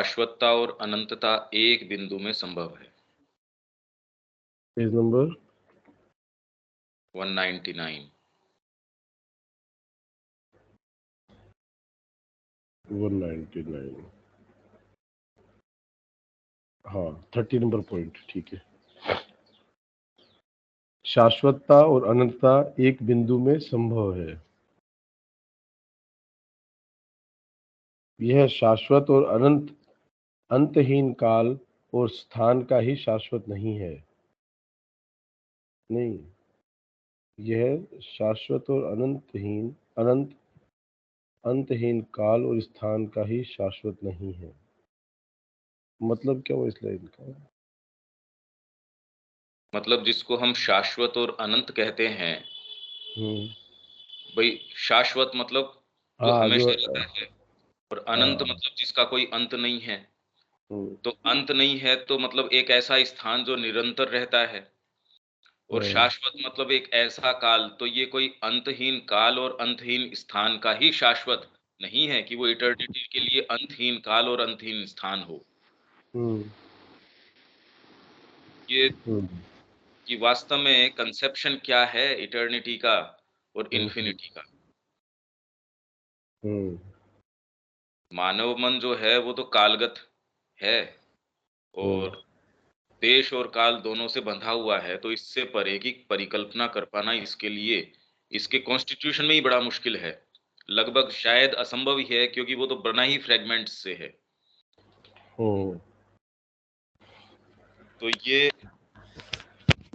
शाश्वतता और अनंतता एक बिंदु में संभव है। Page number 199। 199। हाँ, 30 नंबर पॉइंट, ठीक है। शाश्वतता और अनंतता एक बिंदु में संभव है। यह शाश्वत और अनंत अंतहीन काल और स्थान का ही शाश्वत नहीं है। नहीं, यह शाश्वत और अनंत अंतहीन काल और स्थान का ही शाश्वत नहीं है। मतलब क्या हुआ इस लाइन का? मतलब जिसको हम शाश्वत और अनंत कहते हैं, भाई शाश्वत मतलब जो हाँ, जो हमेशा रहता है, और अनंत हाँ, मतलब जिसका कोई अंत नहीं है। हम्म, तो अंत नहीं है तो मतलब एक ऐसा स्थान जो निरंतर रहता है, और हाँ, शाश्वत मतलब एक ऐसा काल, तो ये कोई अंतहीन काल और अंतहीन स्थान का ही शाश्वत नहीं है कि वो इटर्निटी के लिए अंतहीन काल और अंतहीन स्थान हो। हम्म, ये हम्म, कि वास्तव में कंसेप्शन क्या है इटर्निटी का और हम्म, इन्फिनिटी का। हम्म, मानव मन जो है वो तो कालगत है, हम्म, और देश और काल दोनों से बंधा हुआ है, तो इससे परे की परिकल्पना कर पाना इसके लिए इसके कॉन्स्टिट्यूशन में ही बड़ा मुश्किल है। लगभग शायद असंभव ही है, क्योंकि वो तो बना ही फ्रेगमेंट्स से है। हम्म, तो ये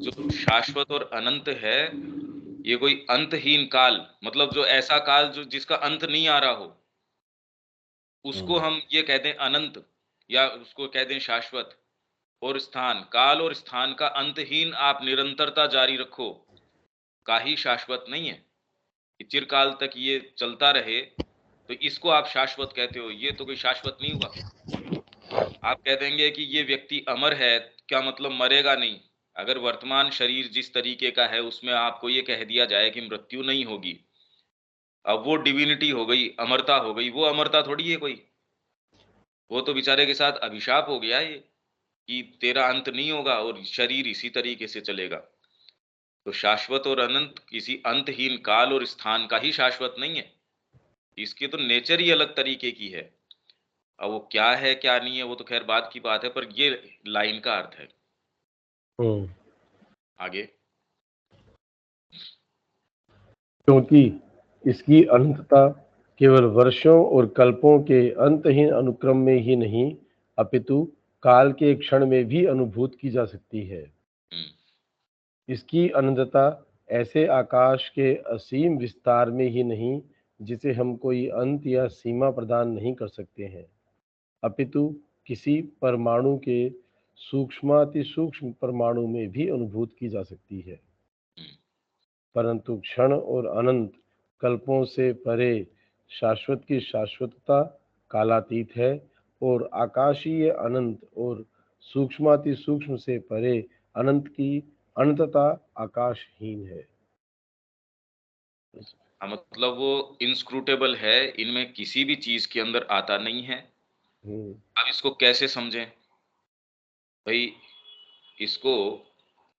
जो शाश्वत और अनंत है, ये कोई अंतहीन काल, मतलब जो ऐसा काल जो जिसका अंत नहीं आ रहा हो, उसको हम्म, हम ये कह दें अनंत, या उसको कह दें शाश्वत। और स्थान, काल और स्थान का अंतहीन आप निरंतरता जारी रखो, का ही शाश्वत नहीं है कि चिरकाल तक ये चलता रहे, तो इसको आप शाश्वत कहते हो। ये तो कोई शाश्वत नहीं हुआ। आप कह देंगे कि ये व्यक्ति अमर है, क्या मतलब मरेगा नहीं। अगर वर्तमान शरीर जिस तरीके का है उसमें आपको ये कह दिया जाए कि मृत्यु नहीं होगी, अब वो डिविनिटी हो गई, अमरता हो गई। वो अमरता थोड़ी है कोई, वो तो बेचारे के साथ अभिशाप हो गया ये, कि तेरा अंत नहीं होगा और शरीर इसी तरीके से चलेगा। तो शाश्वत और अनंत किसी अंतहीन काल और स्थान का ही शाश्वत नहीं है। इसकी तो नेचर ही अलग तरीके की है। अब वो क्या है क्या नहीं है वो तो खैर बात की बात है, पर ये लाइन का अर्थ है। हम्म। आगे। क्योंकि इसकी अनंतता केवल वर्षों और कल्पों के अंतहीन अनुक्रम में ही नहीं, अपितु काल के क्षण में भी अनुभूत की जा सकती है। हम्म। इसकी अनंतता ऐसे आकाश के असीम विस्तार में ही नहीं, जिसे हम कोई अंत या सीमा प्रदान नहीं कर सकते हैं, अपितु किसी परमाणु के सूक्ष्माति सूक्ष्म परमाणु में भी अनुभूत की जा सकती है। हम्म। परंतु क्षण और अनंत कल्पों से परे शाश्वत की शाश्वतता कालातीत है, और आकाशीय अनंत और सूक्ष्माति सूक्ष्म से परे अनंत की अनंतता आकाशहीन है। हाँ, मतलब वो इनस्क्रूटेबल है, इनमें किसी भी चीज के अंदर आता नहीं है। हम्म, अब इसको कैसे समझें भाई? इसको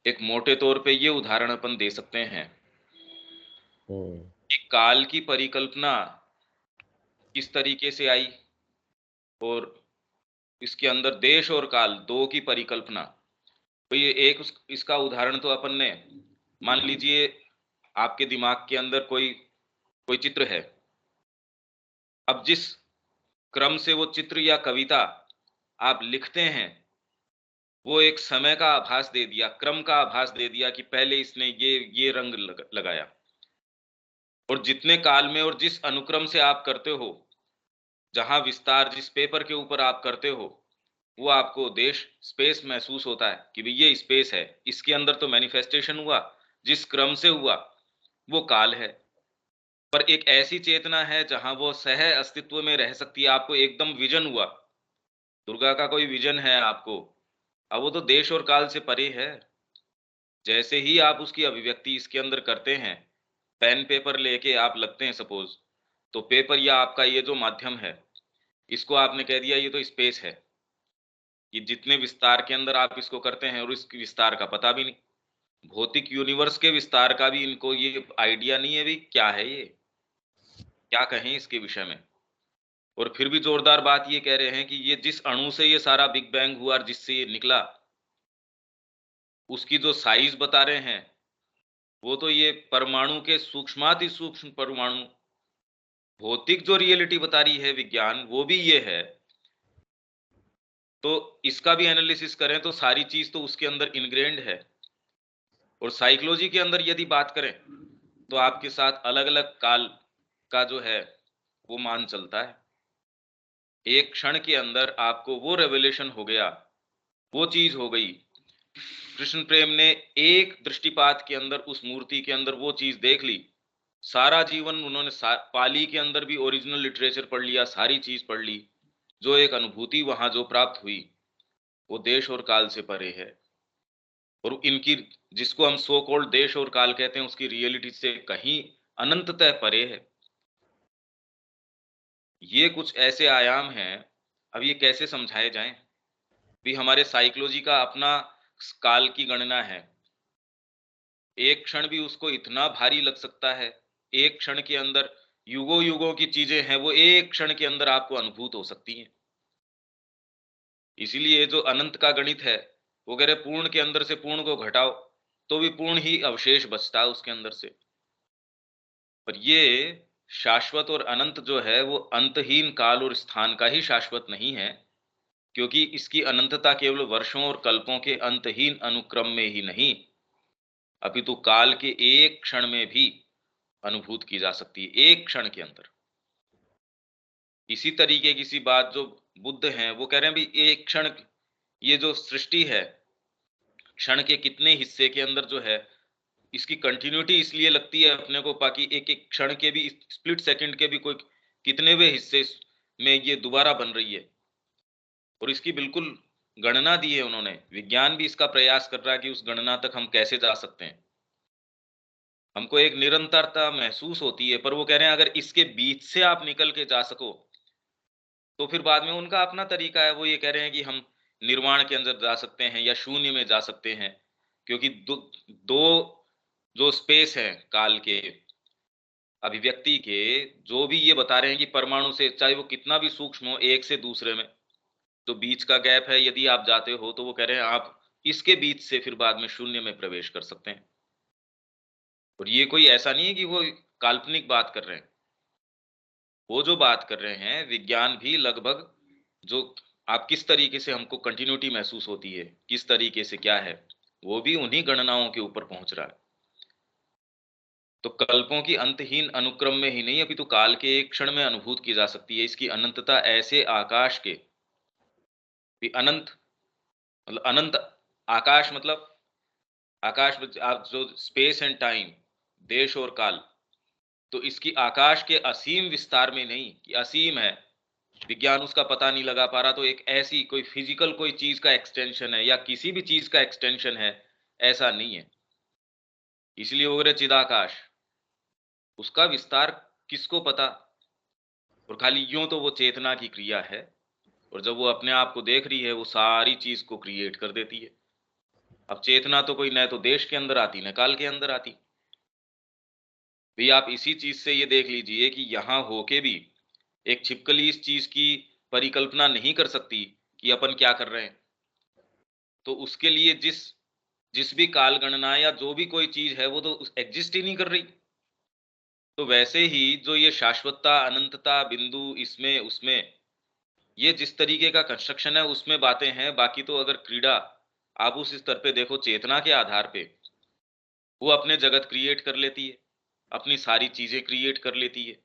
एक मोटे तौर पे ये उदाहरण अपन दे सकते हैं हम्म, कि काल की परिकल्पना किस तरीके से आई, और इसके अंदर देश और काल दो की परिकल्पना। तो ये इसका उदाहरण तो अपन ने, मान लीजिए आपके दिमाग के अंदर कोई कोई चित्र है। अब जिस क्रम से वो चित्र या कविता आप लिखते हैं, वो एक समय का आभास दे दिया, क्रम का आभास दे दिया कि पहले इसने ये रंग लगाया। और जितने काल में और जिस अनुक्रम से आप करते हो, जहां विस्तार जिस पेपर के ऊपर आप करते हो, वो आपको देश स्पेस महसूस होता है कि भाई ये स्पेस है, इसके अंदर तो मैनिफेस्टेशन हुआ। जिस क्रम से हुआ वो काल है। पर एक ऐसी चेतना है जहां वो सह अस्तित्व में रह सकती है। आपको एकदम विजन हुआ, दुर्गा का कोई विजन है आपको, अब वो तो देश और काल से परे है। जैसे ही आप उसकी अभिव्यक्ति इसके अंदर करते हैं, पेन पेपर लेके आप लगते हैं सपोज, तो पेपर या आपका ये जो माध्यम है, इसको आपने कह दिया ये तो स्पेस है, कि जितने विस्तार के अंदर आप इसको करते हैं और इस विस्तार का पता भी नहीं। भौतिक यूनिवर्स के विस्तार का भी इनको ये आइडिया नहीं है भी क्या है ये? क्या कहें इसके विषय में? और फिर भी जोरदार बात ये कह रहे हैं कि ये जिस अणु से ये सारा बिग बैंग हुआ और जिससे ये निकला, उसकी जो साइज़ बता रहे हैं, वो तो ये परमाणु के सूक्ष्माति सूक्ष्म परमाणु। भौतिक जो रियलिटी बता रही है विज्ञान, वो भी ये है। तो इसका भी एनालिसिस करें तो सारी चीज़ तो उसके अंदर इनग्रेन्ड है। और साइकोलॉजी के अंदर यदि बात करें, तो आपके साथ अलग-अलग काल का जो है, वो मान चलता है। एक क्षण के अंदर आपको वो रेवलेशन हो गया, वो चीज़ हो गई। कृष्ण प्रेम ने एक दृष्टिपात के अंदर उस मूर्ति के अंदर वो चीज़ देख ली। सारा जीवन उन्होंने पाली के अंदर भी ओरिजिनल लिटरेचर पढ़ लिया, सारी चीज़ पढ़ ली। जो एक अनुभूति वहाँ जो प्राप्त हुई, वो देश और काल से परे है। और इनकी जिसको हम सो कॉल्ड देश और काल कहते हैं, उसकी रियलिटी से कहीं अनंततः परे है। ये कुछ ऐसे आयाम हैं, अब ये कैसे समझाए जाएँ? भी हमारे साइकोलॉजी का अपना काल की गणना है। एक क्षण भी उसको इतना भारी लग सकता है, एक क्षण के अंदर युगों-युगों की चीज़ें हैं, वो एक क्षण के अंदर आपको अनुभूत हो सकती हैं। इसीलिए जो अनंत का गणित है, वो कह रहे पूर्ण के अंदर से पूर्ण को घटाओ, तो भी पूर्ण ही अवशेष बचता है उसके अंदर से। पर ये शाश्वत और अनंत जो है, वो अंतहीन काल और स्थान का ही शाश्वत नहीं है, क्योंकि इसकी अनंतता केवल वर्षों और कल्पों के अंतहीन अनुक्रम में ही नहीं, अपितु काल के एक क्षण में भी अनुभूत की जा सकती है, एक क्षण के अंदर। इसी तरीके की सी बात जो बुद्ध हैं, वो कह रहे हैं भी एक क्षण, ये जो सृष्टि है, क्षण के कितने हिस्से के अंदर जो है, इसकी कंटिन्यूटी इसलिए लगती है अपने को, बाकी एक-एक क्षण के भी, स्प्लिट सेकंड के भी कोई कितनेवें हिस्से में ये दोबारा बन रही है। और इसकी बिल्कुल गणना दी है उन्होंने। विज्ञान भी इसका प्रयास कर रहा है कि उस गणना तक हम कैसे जा सकते हैं। हमको एक निरंतरता महसूस होती है, पर वो कह रहे हैं अगर इसके बीच से आप निकल के जा सको, तो फिर बाद में उनका अपना तरीका है। वो ये कह रहे हैं कि हम निर्वाण के अंदर जा सकते हैं या शून्य में जा सकते हैं, क्योंकि दो जो स्पेस है काल के अभिव्यक्ति के, जो भी ये बता रहे हैं कि परमाणु से चाहे वो कितना भी सूक्ष्म हो एक से दूसरे में, तो बीच का गैप है, यदि आप जाते हो तो वो कह रहे हैं आप इसके बीच से फिर बाद में शून्य में प्रवेश कर सकते हैं। और ये कोई ऐसा नहीं है कि वो काल्पनिक बात कर रहे हैं। वो जो बात कर रहे हैं विज्ञान भी लगभग, जो आप किस तरीके से हमको कंटिन्यूटी महसूस होती है, किस तरीके से क्या है, वो भी उन्हीं गणनाओं के ऊपर पहुंच रहा है। तो कल्पों की अंतहीन अनुक्रम में ही नहीं, अभी तो काल के एक क्षण में अनुभूत की जा सकती है। इसकी अनंतता ऐसे आकाश के भी अनंत, मतलब अनंत आकाश, मतलब आकाश में आप जो स्पेस एंड टाइम, देश और काल, तो इसकी आकाश के असीम विस्तार में नहीं कि असीम है, विज्ञान उसका पता नहीं लगा पा रहा, तो एक ऐसी कोई फिजिकल कोई चीज का एक्सटेंशन है या किसी भी चीज का एक्सटेंशन है, ऐसा नहीं है। इसलिए वो रहे चिदाकाश, उसका विस्तार किसको पता। और खाली यूं तो वो चेतना की क्रिया है, और जब वो अपने आप को देख रही है, वो सारी चीज को क्रिएट कर देती है। अब चेतना तो कोई न तो देश के अंदर आती न काल के अंदर आती। भी आप इसी चीज से ये देख लीजिए कि यहां होके भी एक छिपकली इस चीज की परिकल्पना नहीं कर सकती कि अपन क्या कर रहे हैं। तो उसके लिए जिस जिस भी काल गणना या जो भी कोई चीज है, वो तो एग्जिस्ट ही नहीं कर रही। तो वैसे ही जो ये शाश्वतता अनंतता बिंदु, इसमें उसमें, ये जिस तरीके का कंस्ट्रक्शन है उसमें बातें हैं। बाकी तो अगर क्रीड़ा आप उस स्तर पे देखो, चेतना के आधार पे वो अपने जगत क्रिएट कर लेती है, अपनी सारी चीजें क्रिएट कर लेती है।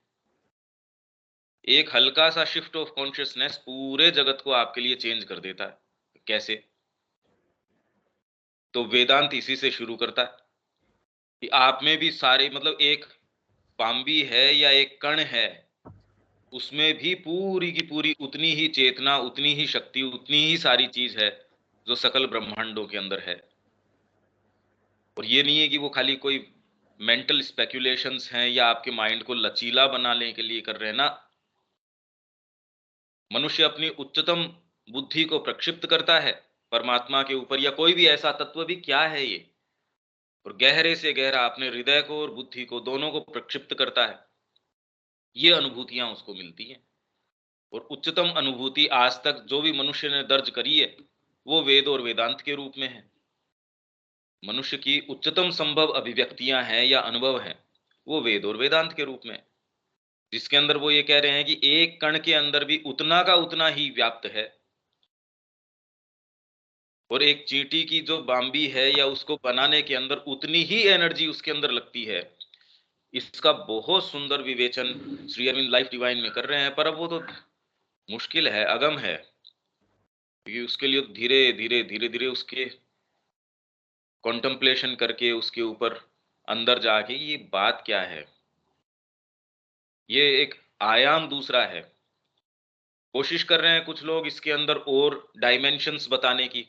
एक हल्का सा शिफ्ट ऑफ कॉन्शियसनेस पूरे जगत को आपके लिए चेंज कर देता है। कैसे? तो वेदांत इसी से शुरू करता है कि आप में भी सारे, मतलब एक पाम्बी है या एक कण है, उसमें भी पूरी की पूरी उतनी ही चेतना, उतनी ही शक्ति, उतनी ही सारी चीज है जो सकल ब्रह्मांडों के अंदर है। और ये नहीं है कि वो खाली कोई मेंटल स्पेक्युलेशंस हैं या आपके माइंड को लचीला बनाने के लिए कर रहे हैं ना। मनुष्य अपनी उच्चतम बुद्धि को प्रक्षिप्त करता है परमात्मा के ऊपर, या कोई भी ऐसा तत्व भी, क्या है ये, और गहरे से गहरा अपने हृदय को और बुद्धि को दोनों को प्रक्षिप्त करता है। ये अनुभूतियां उसको मिलती हैं। और उच्चतम अनुभूति आज तक जो भी मनुष्य ने दर्ज करी है, वो वेद और वेदांत के रूप में है। मनुष्य की उच्चतम संभव अभिव्यक्तियां हैं या अनुभव हैं, वो वेद और वेदांत के रूप में है, जिसके अंदर वो ये कह रहे हैं कि एक कण के अंदर भी उतना का उतना ही व्याप्त है। और एक चींटी की जो बाम्बी है या उसको बनाने के अंदर उतनी ही एनर्जी उसके अंदर लगती है। इसका बहुत सुंदर विवेचन श्री अरविंद लाइफ डिवाइन में कर रहे हैं, पर अब वो तो मुश्किल है, अगम है, क्योंकि उसके लिए धीरे धीरे धीरे धीरे उसके कॉन्टम्पलेशन करके उसके ऊपर अंदर जाके ये बात क्या है, ये एक आयाम दूसरा है। कोशिश कर रहे हैं कुछ लोग इसके अंदर और डायमेंशंस बताने की,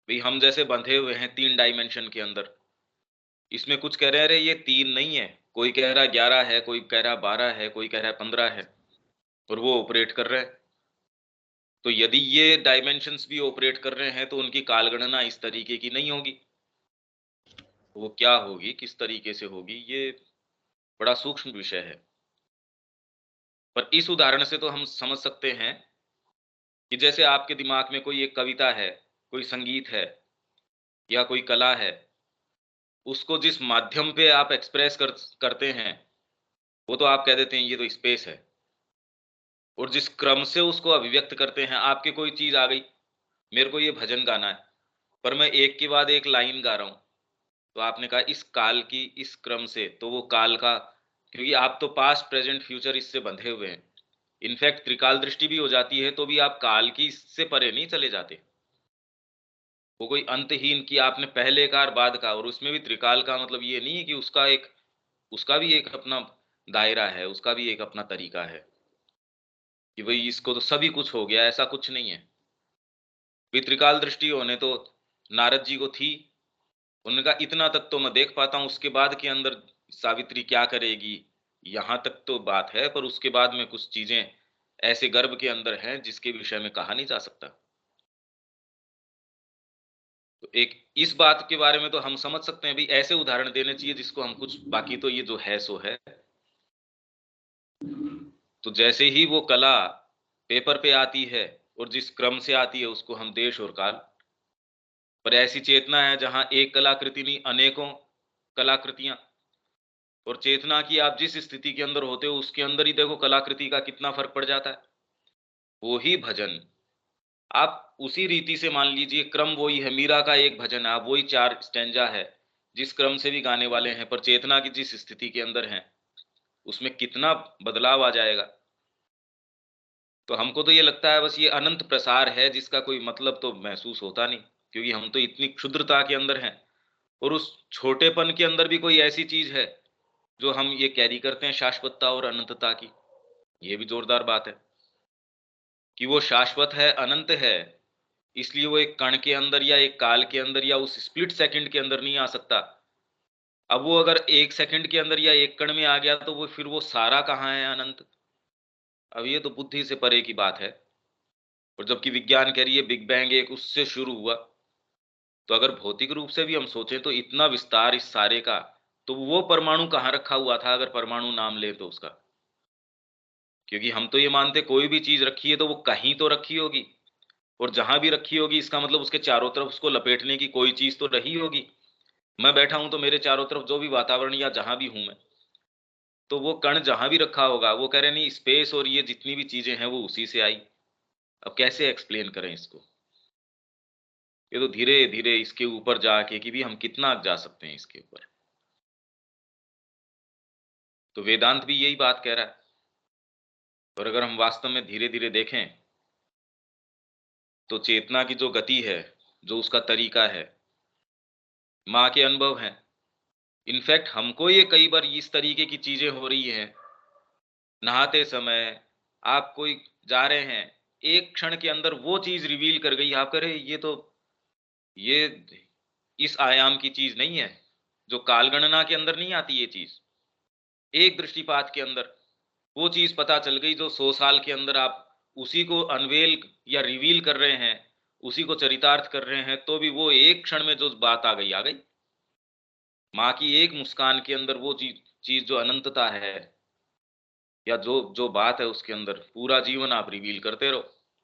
भाई हम जैसे बंधे हुए हैं 3 डायमेंशन के अंदर। इसमें कुछ कह रहे हैं अरे ये 3 नहीं है, कोई कह रहा 11 है, कोई कह रहा 12 है, कोई कह रहा 15 है, और वो ऑपरेट कर रहे हैं। तो यदि ये डायमेंशंस भी ऑपरेट कर रहे हैं तो उनकी कालगणना इस तरीके की नहीं होगी। वो क्या होगी, किस तरीके से होगी, ये बड़ा सूक्ष्म विषय है। पर इस उदाहरण से तो हम समझ सकते हैं कि जैसे आपके दिमाग में कोई एक कविता है, कोई संगीत है, या कोई कला है, उसको जिस माध्यम पे आप एक्सप्रेस करते हैं, वो तो आप कह देते हैं ये तो स्पेस है। और जिस क्रम से उसको अभिव्यक्त करते हैं, आपके कोई चीज आ गई, मेरे को ये भजन गाना है, पर मैं एक के बाद एक लाइन गा रहा हूं, तो आपने कहा इस काल की इस क्रम से, तो वो काल का, क्योंकि आप तो पास्ट प्रेजेंट फ्यूचर इससे बंधे हुए हैं। इनफैक्ट त्रिकाल दृष्टि भी हो जाती है तो भी आप काल की इससे परे नहीं चले जाते। वो कोई अंतहीन कि आपने पहले का और बाद का, और उसमें भी त्रिकाल का मतलब ये नहीं है कि उसका भी एक अपना दायरा है, उसका भी एक अपना तरीका है कि भाई इसको तो सभी कुछ हो गया, ऐसा कुछ नहीं है। त्रिकाल दृष्टि होने तो नारद जी को थी, उनका इतना तक तो मैं देख पाता हूं, उसके बाद के अंदर सावित्री क्या करेगी, यहां तक तो बात है, पर उसके बाद में कुछ चीजें ऐसे गर्भ के अंदर हैं जिसके विषय में कहा नहीं जा सकता। तो एक इस बात के बारे में तो हम समझ सकते हैं, भी ऐसे उदाहरण देने चाहिए जिसको हम कुछ, बाकी तो ये जो है सो है। तो जैसे ही वो कला पेपर पे आती है और जिस क्रम से आती है उसको हम देश और काल, पर ऐसी चेतना है जहां एक कलाकृति नहीं, अनेकों कलाकृतियां। और चेतना की आप जिस स्थिति के अंदर होते हो उसके अंदर ही देखो कलाकृति का कितना फर्क पड़ जाता है। वो ही भजन आप उसी रीति से मान लीजिए, क्रम वही है, मीरा का एक भजन है, आप वही 4 स्टैंजा है जिस क्रम से भी गाने वाले हैं, पर चेतना की जिस स्थिति के अंदर है उसमें कितना बदलाव आ जाएगा। तो हमको तो ये लगता है बस ये अनंत प्रसार है जिसका कोई मतलब तो महसूस होता नहीं, क्योंकि हम तो इतनी क्षुद्रता के अंदर हैं। और उस छोटेपन के अंदर भी कोई ऐसी चीज है जो हम ये कैरी करते हैं, शाश्वतता और अनंतता की। ये भी जोरदार बात है कि वो शाश्वत है, अनंत है, इसलिए वो एक कण के अंदर या एक काल के अंदर या उस स्प्लिट सेकंड के अंदर नहीं आ सकता। अब वो अगर 1 सेकंड के अंदर या एक कण में आ गया तो वो फिर वो सारा कहाँ है अनंत। अब ये तो बुद्धि से परे की बात है। और जबकि विज्ञान कह रही है बिग बैंग एक उससे शुरू हुआ, तो अगर भौतिक रूप से भी हम सोचें तो इतना विस्तार इस सारे का, तो वो परमाणु कहाँ रखा हुआ था, अगर परमाणु नाम ले तो उसका। क्योंकि हम तो ये मानते कोई भी चीज रखी है तो वो कहीं तो रखी होगी, और जहां भी रखी होगी इसका मतलब उसके चारों तरफ उसको लपेटने की कोई चीज तो रही होगी। मैं बैठा हूं तो मेरे चारों तरफ जो भी वातावरण या जहां भी हूं मैं, तो वो कण जहां भी रखा होगा, वो कह रहे नहीं स्पेस और ये जितनी भी चीजें हैं वो उसी से आई। अब कैसे एक्सप्लेन करें इसको। ये तो धीरे धीरे इसके ऊपर जाके कि भी हम कितना जा सकते हैं इसके ऊपर। तो वेदांत भी यही बात कह रहा है। और अगर हम वास्तव में धीरे धीरे देखें तो चेतना की जो गति है, जो उसका तरीका है, माँ के अनुभव हैं। इनफैक्ट हमको ये कई बार इस तरीके की चीजें हो रही हैं, नहाते समय आप कोई जा रहे हैं, एक क्षण के अंदर वो चीज रिवील कर गई, आप कह रहे ये इस आयाम की चीज नहीं है, जो कालगणना के अंदर नहीं आती ये चीज। एक दृष्टिपात के अंदर वो चीज पता चल गई जो 100 साल के अंदर आप उसी को अनवेल या रिवील कर रहे हैं, उसी को चरितार्थ कर रहे हैं, तो भी वो एक क्षण में जो बात आ गई। माँ की एक मुस्कान के अंदर वो चीज जो अनंतता है, या जो जो बात है उसके अंदर, पूरा जीवन आप रिवील करते रहो,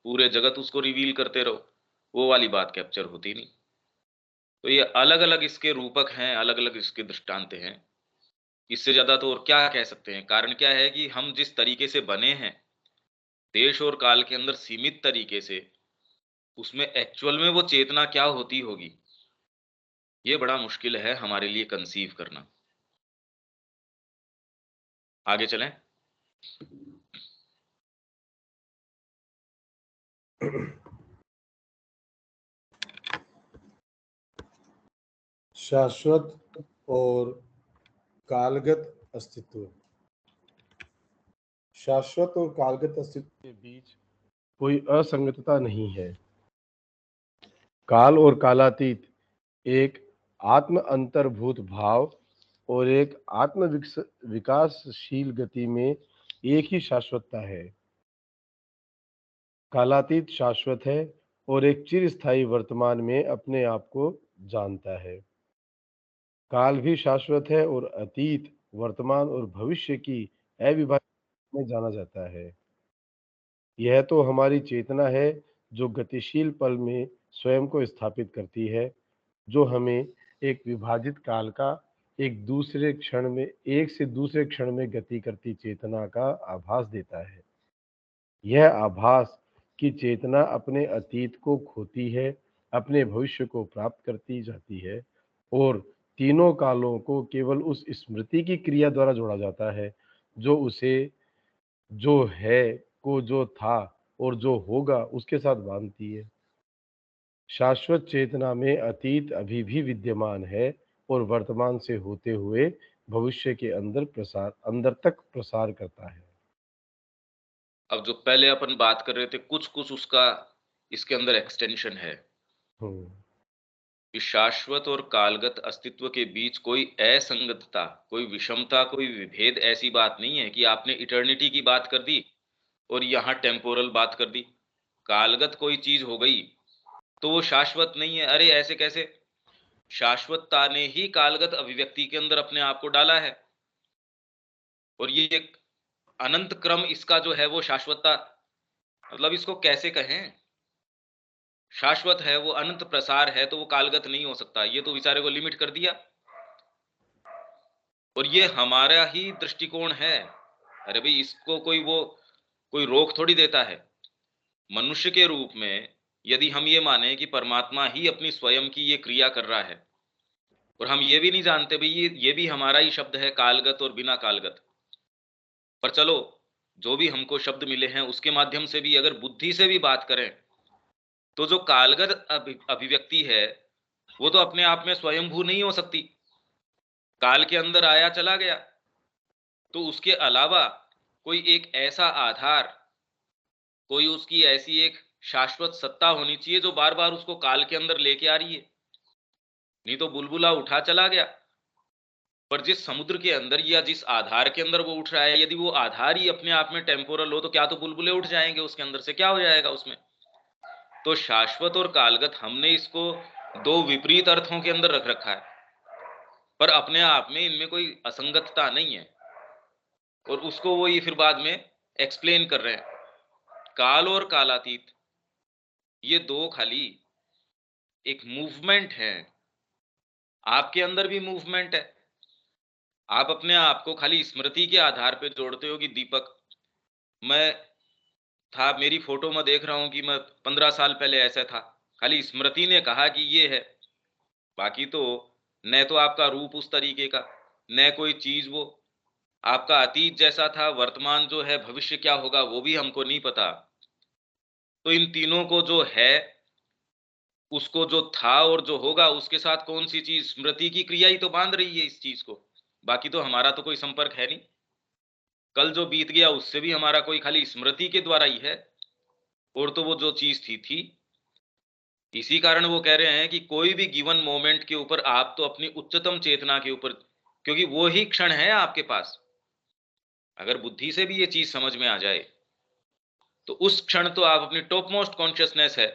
पूरे जगत उसको रिवील करते रहो, वो वाली बात कैप्चर होती नहीं। तो ये अलग अलग इसके रूपक हैं, अलग अलग इसके दृष्टांत हैं। इससे ज्यादा तो और क्या कह सकते हैं। कारण क्या है कि हम जिस तरीके से बने हैं, देश और काल के अंदर सीमित तरीके से, उसमें एक्चुअल में वो चेतना क्या होती होगी, ये बड़ा मुश्किल है हमारे लिए कंसीव करना। आगे चलें। शाश्वत और कालगत अस्तित्व। शाश्वत और कालगत अस्तित्व के बीच कोई असंगतता नहीं है। काल और कालातीत एक आत्म अंतर्भूत भाव और एक आत्म विकासशील गति में एक ही शाश्वतता है। कालातीत शाश्वत है और एक चिरस्थायी वर्तमान में अपने आप को जानता है। काल भी शाश्वत है और अतीत, वर्तमान और भविष्य की अविभाज्य में जाना जाता है। यह तो हमारी चेतना है जो गतिशील पल में स्वयं को स्थापित करती है, जो हमें एक विभाजित काल का एक से दूसरे क्षण में गति करती चेतना का आभास देता है। यह आभास कि चेतना अपने अतीत को खोती है, अपने भविष्य को प्राप्त करती जाती है और तीनों कालों को केवल उस स्मृति की क्रिया द्वारा जोड़ा जाता है जो उसे जो है को जो था और जो होगा उसके साथ बांधती है। शाश्वत चेतना में अतीत अभी भी विद्यमान है और वर्तमान से होते हुए भविष्य के अंदर तक प्रसार करता है। अब जो पहले अपन बात कर रहे थे, कुछ कुछ उसका इसके अंदर एक्सटेंशन है हम्म। कि शाश्वत और कालगत अस्तित्व के बीच कोई असंगतता, कोई विषमता, कोई विभेद ऐसी बात नहीं है कि आपने इटर्निटी की बात कर दी और यहाँ टेम्पोरल बात कर दी। कालगत कोई चीज हो गई तो वो शाश्वत नहीं है। अरे ऐसे कैसे? शाश्वतता ने ही कालगत अभिव्यक्ति के अंदर अपने आप को डाला है, और ये एक अनंत क्रम इसका जो है वो शाश्वतता, मतलब इसको कैसे कहें? शाश्वत है, वो अनंत प्रसार है, तो वो कालगत नहीं हो सकता। ये तो विचारे को लिमिट कर दिया, और ये हमारा ही दृष्टिकोण है। अरे भाई, इसको कोई रोक थोड़ी देता है। मनुष्य के रूप में यदि हम ये माने कि परमात्मा ही अपनी स्वयं की ये क्रिया कर रहा है, और हम ये भी नहीं जानते भाई ये भी हमारा ही शब्द है, कालगत और बिना कालगत। पर चलो, जो भी हमको शब्द मिले हैं उसके माध्यम से भी अगर बुद्धि से भी बात करें, तो जो कालगत अभिव्यक्ति है वो तो अपने आप में स्वयंभू नहीं हो सकती। काल के अंदर आया चला गया, तो उसके अलावा कोई एक ऐसा आधार, कोई उसकी ऐसी एक शाश्वत सत्ता होनी चाहिए जो बार बार उसको काल के अंदर लेके आ रही है। नहीं तो बुलबुला उठा चला गया। पर जिस समुद्र के अंदर या जिस आधार के अंदर वो उठ रहा है, यदि वो आधार ही अपने आप में टेम्पोरल हो, तो क्या तो बुलबुले उठ जाएंगे उसके अंदर से? क्या हो जाएगा उसमें? तो शाश्वत और कालगत हमने इसको दो विपरीत अर्थों के अंदर रख रखा है, पर अपने आप में इनमें कोई असंगतता नहीं है। और उसको वो ये फिर बाद में एक्सप्लेन कर रहे हैं। काल और कालातीत, ये दो खाली एक मूवमेंट है। आपके अंदर भी मूवमेंट है। आप अपने आप को खाली स्मृति के आधार पे जोड़ते हो कि दीपक, मैं था, मेरी फोटो में देख रहा हूं कि मैं 15 साल पहले ऐसा था। खाली स्मृति ने कहा कि ये है। बाकी तो न तो आपका रूप उस तरीके का, न कोई चीज वो। आपका अतीत जैसा था, वर्तमान जो है, भविष्य क्या होगा वो भी हमको नहीं पता। तो इन तीनों को जो है, उसको जो था और जो होगा, उसके साथ कौन सी चीज, स्मृति की क्रिया ही तो बांध रही है इस चीज को। बाकी तो हमारा तो कोई संपर्क है नहीं। कल जो बीत गया उससे भी हमारा कोई, खाली स्मृति के द्वारा ही है, और तो वो जो चीज थी। इसी कारण वो कह रहे हैं कि कोई भी गिवन मोमेंट के ऊपर आप तो अपनी उच्चतम चेतना के ऊपर, क्योंकि वो ही क्षण है आपके पास। अगर बुद्धि से भी ये चीज समझ में आ जाए तो उस क्षण तो आप अपनी टॉप मोस्ट कॉन्शियसनेस है,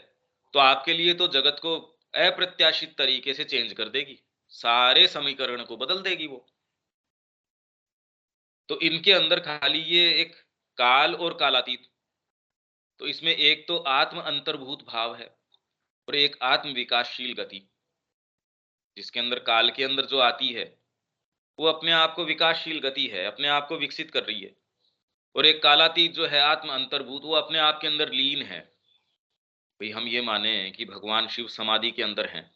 तो आपके लिए तो जगत को अप्रत्याशित तरीके से चेंज कर देगी, सारे समीकरण को बदल देगी वो। तो इनके अंदर खाली ये एक काल और कालातीत, तो इसमें एक तो आत्म अंतर्भूत भाव है और एक आत्म विकासशील गति, जिसके अंदर काल के अंदर जो आती है वो अपने आप को विकासशील गति है, अपने आप को विकसित कर रही है। और एक कालातीत जो है आत्म अंतर्भूत, वो अपने आप के अंदर लीन है। भाई हम ये माने कि भगवान शिव समाधि के अंदर हैं,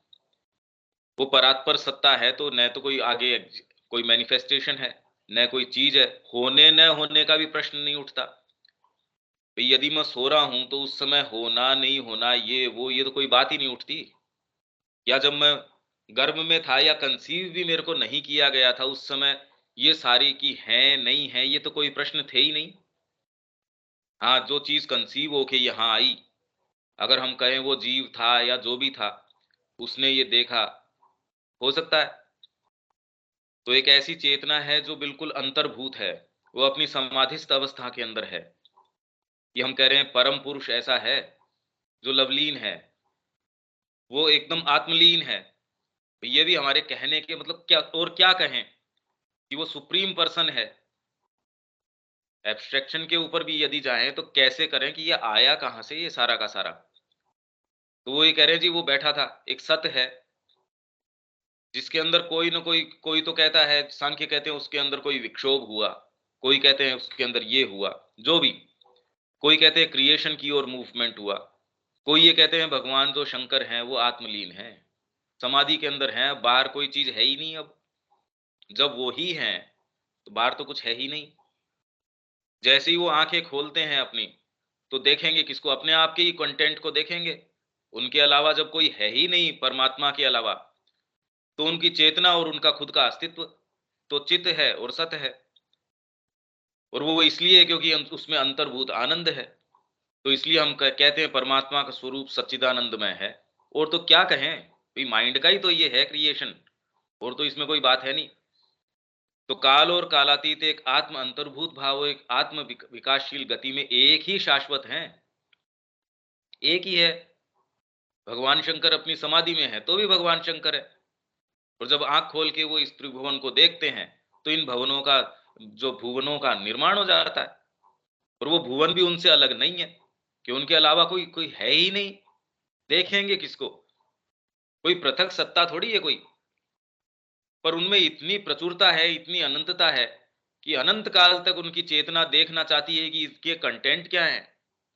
वो परात्पर सत्ता है, तो न तो कोई आगे कोई मैनिफेस्टेशन है, न कोई चीज है, होने न होने का भी प्रश्न नहीं उठता। भाई यदि मैं सो रहा हूं तो उस समय होना नहीं होना ये तो कोई बात ही नहीं उठती। या जब मैं गर्भ में था या कंसीव भी मेरे को नहीं किया गया था उस समय, ये सारी की है नहीं है, ये तो कोई प्रश्न थे ही नहीं। हाँ, जो चीज कंसीव होके यहाँ आई, अगर हम कहें वो जीव था या जो भी था, उसने ये देखा, हो सकता है। तो एक ऐसी चेतना है जो बिल्कुल अंतर्भूत है, वो अपनी समाधिस्थ अवस्था के अंदर है। ये हम कह रहे हैं परम पुरुष ऐसा है जो लवलीन है, वो एकदम आत्मलीन है। ये भी हमारे कहने के मतलब क्या और क्या कहें कि वो सुप्रीम पर्सन है। एब्स्ट्रैक्शन के ऊपर भी यदि जाएं तो कैसे करें कि ये आया कहां से ये सारा का सारा। तो वो ये कह रहे हैं जी वो बैठा था, एक सत्य है जिसके अंदर कोई ना कोई, कोई तो कहता है, सांख्य कहते हैं उसके अंदर कोई विक्षोभ हुआ, कोई कहते हैं उसके अंदर ये हुआ, जो भी, कोई कहते हैं क्रिएशन की ओर मूवमेंट हुआ, कोई ये कहते हैं भगवान जो शंकर हैं वो आत्मलीन हैं, समाधि के अंदर हैं, बाहर कोई चीज है ही नहीं। अब जब वो ही हैं तो बाहर तो कुछ है ही नहीं। जैसे ही वो आंखें खोलते हैं अपनी, तो देखेंगे किसको? अपने आप के ही कंटेंट को देखेंगे। उनके अलावा जब कोई है ही नहीं परमात्मा के अलावा, तो उनकी चेतना और उनका खुद का अस्तित्व तो चित्त है और सत है। और वो इसलिए क्योंकि उसमें अंतर्भूत आनंद है। तो इसलिए हम कहते हैं परमात्मा का स्वरूप सच्चिदानंदमय है। और तो क्या कहें, माइंड का ही तो ये है क्रिएशन, और तो इसमें कोई बात है नहीं। तो काल और कालातीत एक आत्म अंतर्भूत भाव, एक आत्म विकासशील गति में एक ही शाश्वत हैं, एक ही है। भगवान शंकर अपनी समाधि में है तो भी भगवान शंकर है। और जब आंख खोल के वो इस त्रिभुवन को देखते हैं, तो इन भवनों का, जो भुवनों का निर्माण हो जाता है। और वो भुवन भी उनसे अलग नहीं है, कि उनके अलावा कोई कोई है ही नहीं। देखेंगे किसको? कोई पृथक सत्ता थोड़ी है कोई। पर उनमें इतनी प्रचुरता है, इतनी अनंतता है, कि अनंत काल तक उनकी चेतना देखना चाहती है कि इसके कंटेंट क्या है।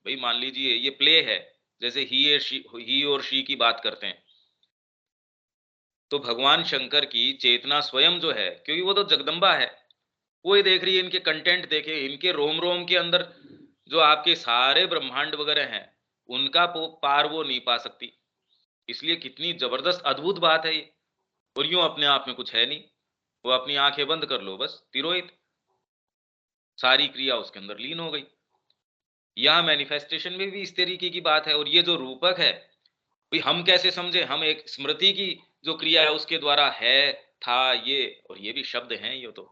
भाई मान लीजिए ये प्ले है, जैसे ही और शी की बात करते हैं, तो भगवान शंकर की चेतना स्वयं जो है, क्योंकि वो तो जगदम्बा है, वो ये देख रही है, इनके कंटेंट देखे, इनके रोम रोम के अंदर जो आपके सारे ब्रह्मांड वगैरह हैं, उनका पार वो नहीं पा सकती। इसलिए कितनी जबरदस्त अद्भुत बात है ये। और यूं अपने आप में कुछ है नहीं, वो अपनी आंखें बंद कर लो बस तिरोहित, सारी क्रिया उसके अंदर लीन हो गई। यहाँ मैनिफेस्टेशन में भी इस तरीके की बात है। और ये जो रूपक है, भाई हम कैसे समझे? हम एक स्मृति की जो क्रिया है उसके द्वारा है, था, ये, और ये भी शब्द हैं, ये तो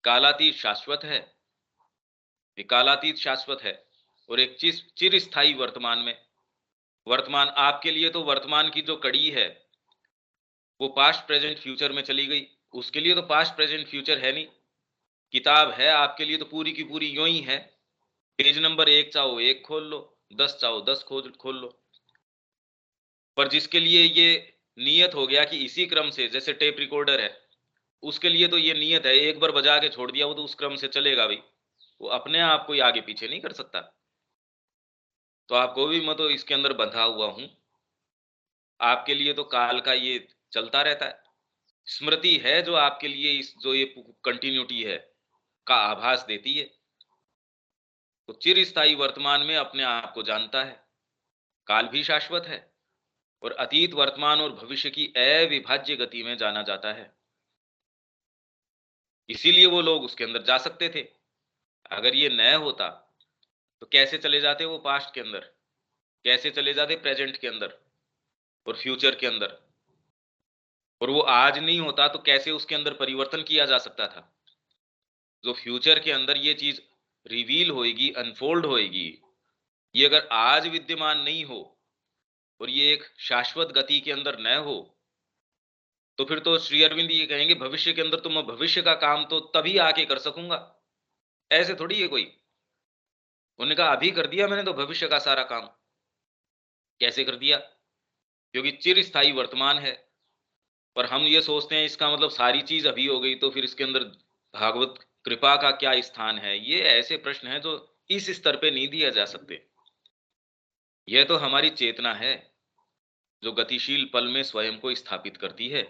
कालातीत शाश्वत है, विकालातीत शाश्वत है। और एक चीज चिरस्थायी वर्तमान में, वर्तमान आपके लिए तो वर्तमान की जो कड़ी है वो पास्ट प्रेजेंट फ्यूचर में चली गई, उसके लिए तो पास्ट प्रेजेंट फ्यूचर है नहीं। किताब है आपके लिए तो पूरी की पूरी यूं ही है, पेज नंबर 1 चाहो 1 खोल लो, 10 चाहो 10 खोल लो। पर जिसके लिए ये नियत हो गया कि इसी क्रम से, जैसे टेप रिकॉर्डर है, उसके लिए तो ये नियत है, एक बार बजा के छोड़ दिया वो तो उस क्रम से चलेगा भाई, वो अपने आप कोई आगे पीछे नहीं कर सकता। तो आपको भी मैं तो इसके अंदर बंधा हुआ हूं, आपके लिए तो काल का ये चलता रहता है। स्मृति है जो आपके लिए इस जो ये कंटिन्यूटी है का आभास देती है। तो चिरस्थायी वर्तमान में अपने आप को जानता है। काल भी शाश्वत है और अतीत, वर्तमान और भविष्य की अविभाज्य गति में जाना जाता है। इसीलिए वो लोग उसके अंदर जा सकते थे। अगर ये न होता तो कैसे चले जाते वो पास्ट के अंदर, कैसे चले जाते प्रेजेंट के अंदर और फ्यूचर के अंदर। और वो आज नहीं होता तो कैसे उसके अंदर परिवर्तन किया जा सकता था। जो फ्यूचर के अंदर ये चीज रिवील होएगी, अनफोल्ड होएगी, ये अगर आज विद्यमान नहीं हो और ये एक शाश्वत गति के अंदर न हो, तो फिर तो श्री अरविंद ये कहेंगे भविष्य के अंदर तो मैं भविष्य का काम तो तभी आके कर सकूंगा, ऐसे थोड़ी है कोई। उन्होंने कहा अभी कर दिया मैंने तो भविष्य का सारा काम। कैसे कर दिया? क्योंकि चिरस्थायी वर्तमान है। पर हम ये सोचते हैं इसका मतलब सारी चीज अभी हो गई तो फिर इसके अंदर भागवत कृपा का क्या स्थान है। ये ऐसे प्रश्न हैं जो इस स्तर पे नहीं दिया जा सकते। यह तो हमारी चेतना है जो गतिशील पल में स्वयं को स्थापित करती है,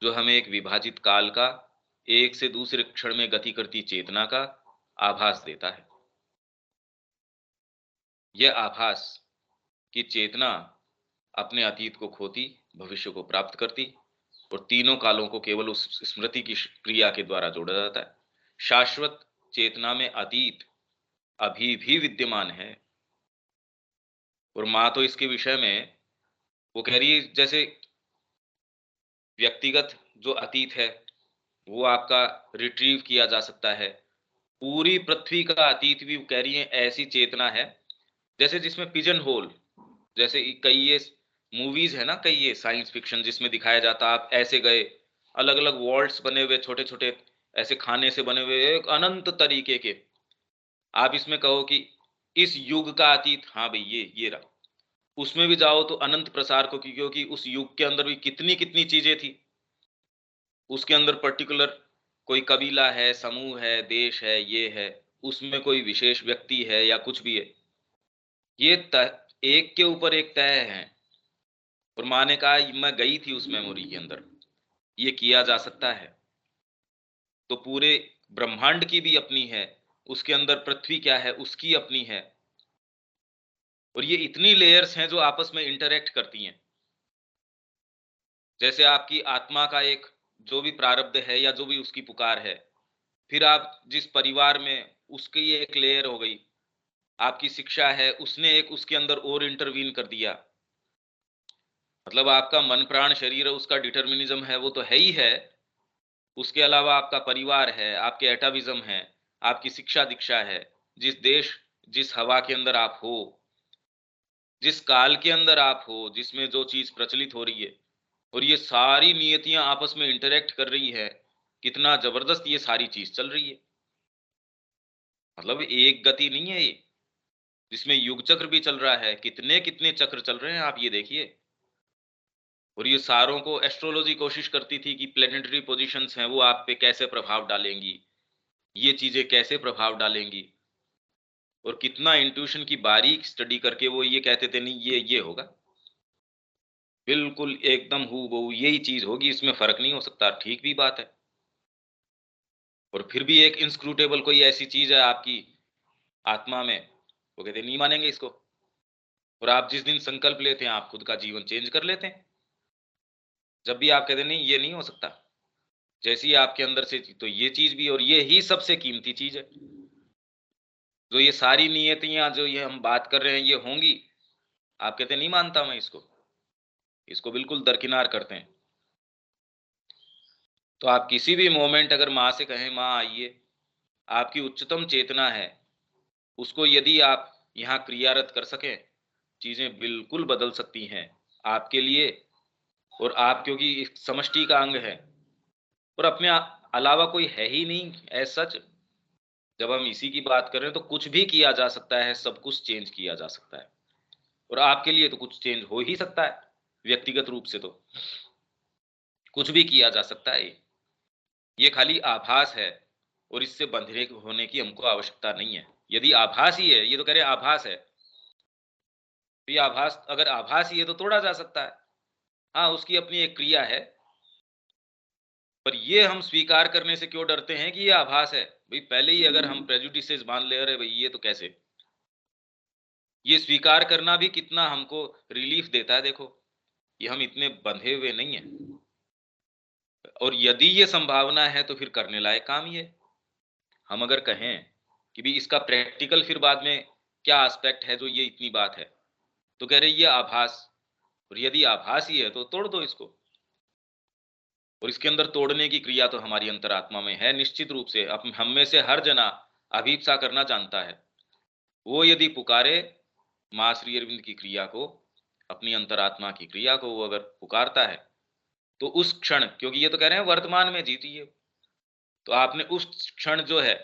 जो हमें एक विभाजित काल का, एक से दूसरे क्षण में गति करती चेतना का आभास देता है। यह आभास कि चेतना अपने अतीत को खोती, भविष्य को प्राप्त करती और तीनों कालों को केवल उस स्मृति की क्रिया के द्वारा जोड़ा जाता है। शाश्वत चेतना में अतीत अभी भी विद्यमान है। और माँ तो इसके विषय में वो कह रही है जैसे व्यक्तिगत जो अतीत है वो आपका रिट्रीव किया जा सकता है, पूरी पृथ्वी का अतीत भी कह रही है ऐसी चेतना है जैसे जिसमें पिजन होल, जैसे कई ये मूवीज है ना, कई ये साइंस फिक्शन जिसमें दिखाया जाता आप ऐसे गए, अलग अलग वॉल्ट्स बने हुए छोटे छोटे ऐसे खाने से बने हुए एक अनंत तरीके के। आप इसमें कहो कि इस युग का अतीत, हाँ भाई ये रहा। उसमें भी जाओ तो अनंत प्रसार को, क्योंकि उस युग के अंदर भी कितनी कितनी चीजें थी। उसके अंदर पर्टिकुलर कोई कबीला है, समूह है, देश है, ये है, उसमें कोई विशेष व्यक्ति है या कुछ भी है। ये एक के ऊपर एक तय है। और माँ ने कहा मैं गई थी उस मेमोरी के अंदर, ये किया जा सकता है। तो पूरे ब्रह्मांड की भी अपनी है, उसके अंदर पृथ्वी क्या है उसकी अपनी है। और ये इतनी लेयर्स हैं जो आपस में इंटरेक्ट करती हैं। जैसे आपकी आत्मा का एक जो भी प्रारब्ध है या जो भी उसकी पुकार है, फिर आप जिस परिवार में, उसकी एक लेयर हो गई। आपकी शिक्षा है, उसने एक उसके अंदर और इंटरवीन कर दिया। मतलब आपका मन प्राण शरीर उसका डिटर्मिनिज्म है वो तो है ही है। उसके अलावा आपका परिवार है, आपके एटाविज्म है, आपकी शिक्षा दीक्षा है, जिस देश जिस हवा के अंदर आप हो, जिस काल के अंदर आप हो, जिसमें जो चीज प्रचलित हो रही है, और ये सारी नियतियां आपस में इंटरेक्ट कर रही है। कितना जबरदस्त ये सारी चीज चल रही है। मतलब एक गति नहीं है ये, जिसमें युग चक्र भी चल रहा है, कितने कितने चक्र चल रहे हैं आप ये देखिए। और ये सारों को एस्ट्रोलॉजी कोशिश करती थी कि प्लेनेटरी पोजीशंस हैं वो आप पे कैसे प्रभाव डालेंगी, ये चीजें कैसे प्रभाव डालेंगी। और कितना इंट्यूशन की बारीक स्टडी करके वो ये कहते थे नहीं ये होगा, बिल्कुल एकदम हूबहू यही चीज होगी, इसमें फर्क नहीं हो सकता। ठीक भी बात है। और फिर भी एक इंस्क्रूटेबल कोई ऐसी चीज है आपकी आत्मा में, वो कहते नहीं मानेंगे इसको। और आप जिस दिन संकल्प लेते हैं आप खुद का जीवन चेंज कर लेते हैं। जब भी आप कहते नहीं ये नहीं हो सकता, जैसी ही आपके अंदर से तो ये चीज भी, और ये ही सबसे कीमती चीज है। जो ये सारी नियतियां जो ये हम बात कर रहे हैं ये होंगी, आप कहते नहीं मानता मैं इसको, इसको बिल्कुल दरकिनार करते हैं। तो आप किसी भी मोमेंट अगर माँ से कहें माँ आइए, आपकी उच्चतम चेतना है, उसको यदि आप यहाँ क्रियारत कर सकें, चीजें बिल्कुल बदल सकती हैं आपके लिए। और आप क्योंकि इस समष्टि का अंग है और अपने अलावा कोई है ही नहीं एज सच। जब हम इसी की बात कर रहे हैं तो कुछ भी किया जा सकता है, सब कुछ चेंज किया जा सकता है। और आपके लिए तो कुछ चेंज हो ही सकता है, व्यक्तिगत रूप से तो कुछ भी किया जा सकता है। ये खाली आभास है और इससे बंधने होने की हमको आवश्यकता नहीं है। यदि आभास ही है, ये तो कह रहे आभास है, तो ये आभास अगर आभास ही है तो तोड़ा जा सकता है। हाँ, उसकी अपनी एक क्रिया है। पर ये हम स्वीकार करने से क्यों डरते हैं कि ये आभास है? भाई पहले ही अगर हम प्रेजुडिसेस मान ले रहे भाई ये तो कैसे, ये स्वीकार करना भी कितना हमको रिलीफ देता है। देखो ये हम इतने बंधे हुए नहीं है। और यदि ये संभावना है तो फिर करने लायक काम ही है। हम अगर कहें कि भी इसका प्रैक्टिकल फिर बाद में क्या एस्पेक्ट है जो ये इतनी बात है, तो कह रहे ये आभास। और यदि आभास ही है तो तोड़ दो इसको। और इसके अंदर तोड़ने की क्रिया तो हमारी अंतरात्मा में है निश्चित रूप से। अब हम में से हर जना अभीप्सा करना जानता है। वो यदि पुकारे माँ श्री अरविंद की क्रिया को, अपनी अंतरात्मा की क्रिया को वो अगर पुकारता है, तो उस क्षण, क्योंकि ये तो कह रहे हैं वर्तमान में जीतिए, तो आपने उस क्षण जो है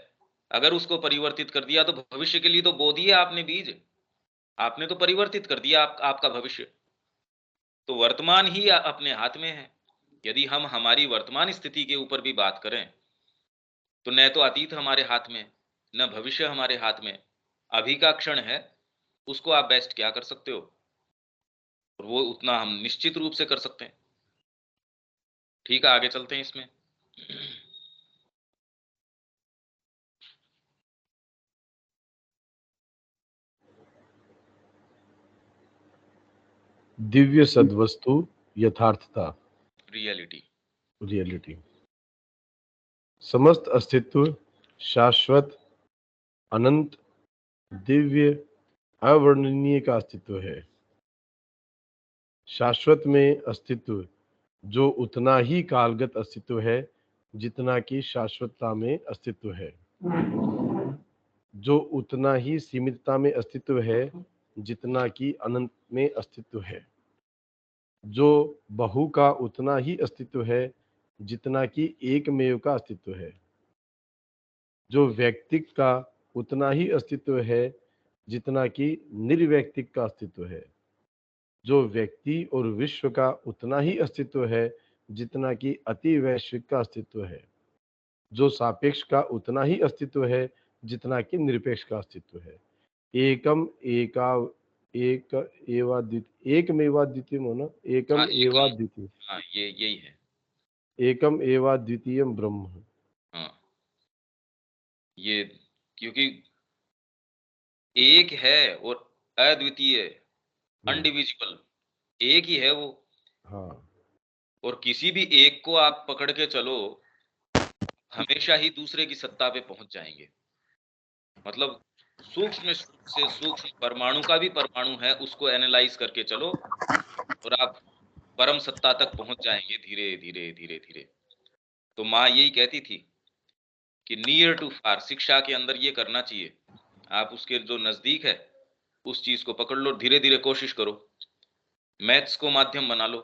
अगर उसको परिवर्तित कर दिया, तो भविष्य के लिए तो बो दिए आपने बीज, आपने तो परिवर्तित कर दिया आपका भविष्य। तो वर्तमान ही अपने हाथ में है। यदि हम हमारी वर्तमान स्थिति के ऊपर भी बात करें, तो न तो अतीत हमारे हाथ में, न भविष्य हमारे हाथ में, अभी का क्षण है, उसको आप बेस्ट क्या कर सकते हो, और वो उतना हम निश्चित रूप से कर सकते हैं। ठीक है, आगे चलते हैं इसमें। दिव्य सद्वस्तु यथार्थता, रियलिटी। रियलिटी। समस्त अस्तित्व शाश्वत, अनंत, दिव्य, अवर्णनीय का अस्तित्व है। शाश्वत में अस्तित्व जो उतना ही कालगत अस्तित्व है जितना कि शाश्वतता में अस्तित्व है, जो उतना ही सीमितता में अस्तित्व है जितना कि अनंत में अस्तित्व है, जो बहु का उतना ही अस्तित्व है जितना कि एकमेव का अस्तित्व है, जो व्यक्तिक का उतना ही अस्तित्व है जितना कि निर्व्यक्तिक का अस्तित्व है, जो व्यक्ति और विश्व का उतना ही अस्तित्व है जितना कि अति वैश्विक का अस्तित्व है, जो सापेक्ष का उतना ही अस्तित्व है जितना कि निरपेक्ष का अस्तित्व है। एकम एका एक एकमेवाद्वितीय होना, हाँ, एकम एकम। एवाद्वितीय, हाँ, ये यही है। एकम एवाद्वितीयम ब्रह्म। हाँ, ये क्योंकि एक है और अद्वितीय, अनडिविजिबल, एक ही है वो। हाँ, और किसी भी एक को आप पकड़ के चलो, हमेशा ही दूसरे की सत्ता पे पहुंच जाएंगे। मतलब सूक्ष्म से सूक्ष्म परमाणु का भी परमाणु है, उसको एनालाइज करके चलो और आप परम सत्ता तक पहुंच जाएंगे, धीरे धीरे धीरे धीरे। तो माँ यही कहती थी कि नियर टू फार, शिक्षा के अंदर ये करना चाहिए। आप उसके जो नजदीक है उस चीज को पकड़ लो, धीरे धीरे कोशिश करो। मैथ्स को माध्यम बना लो,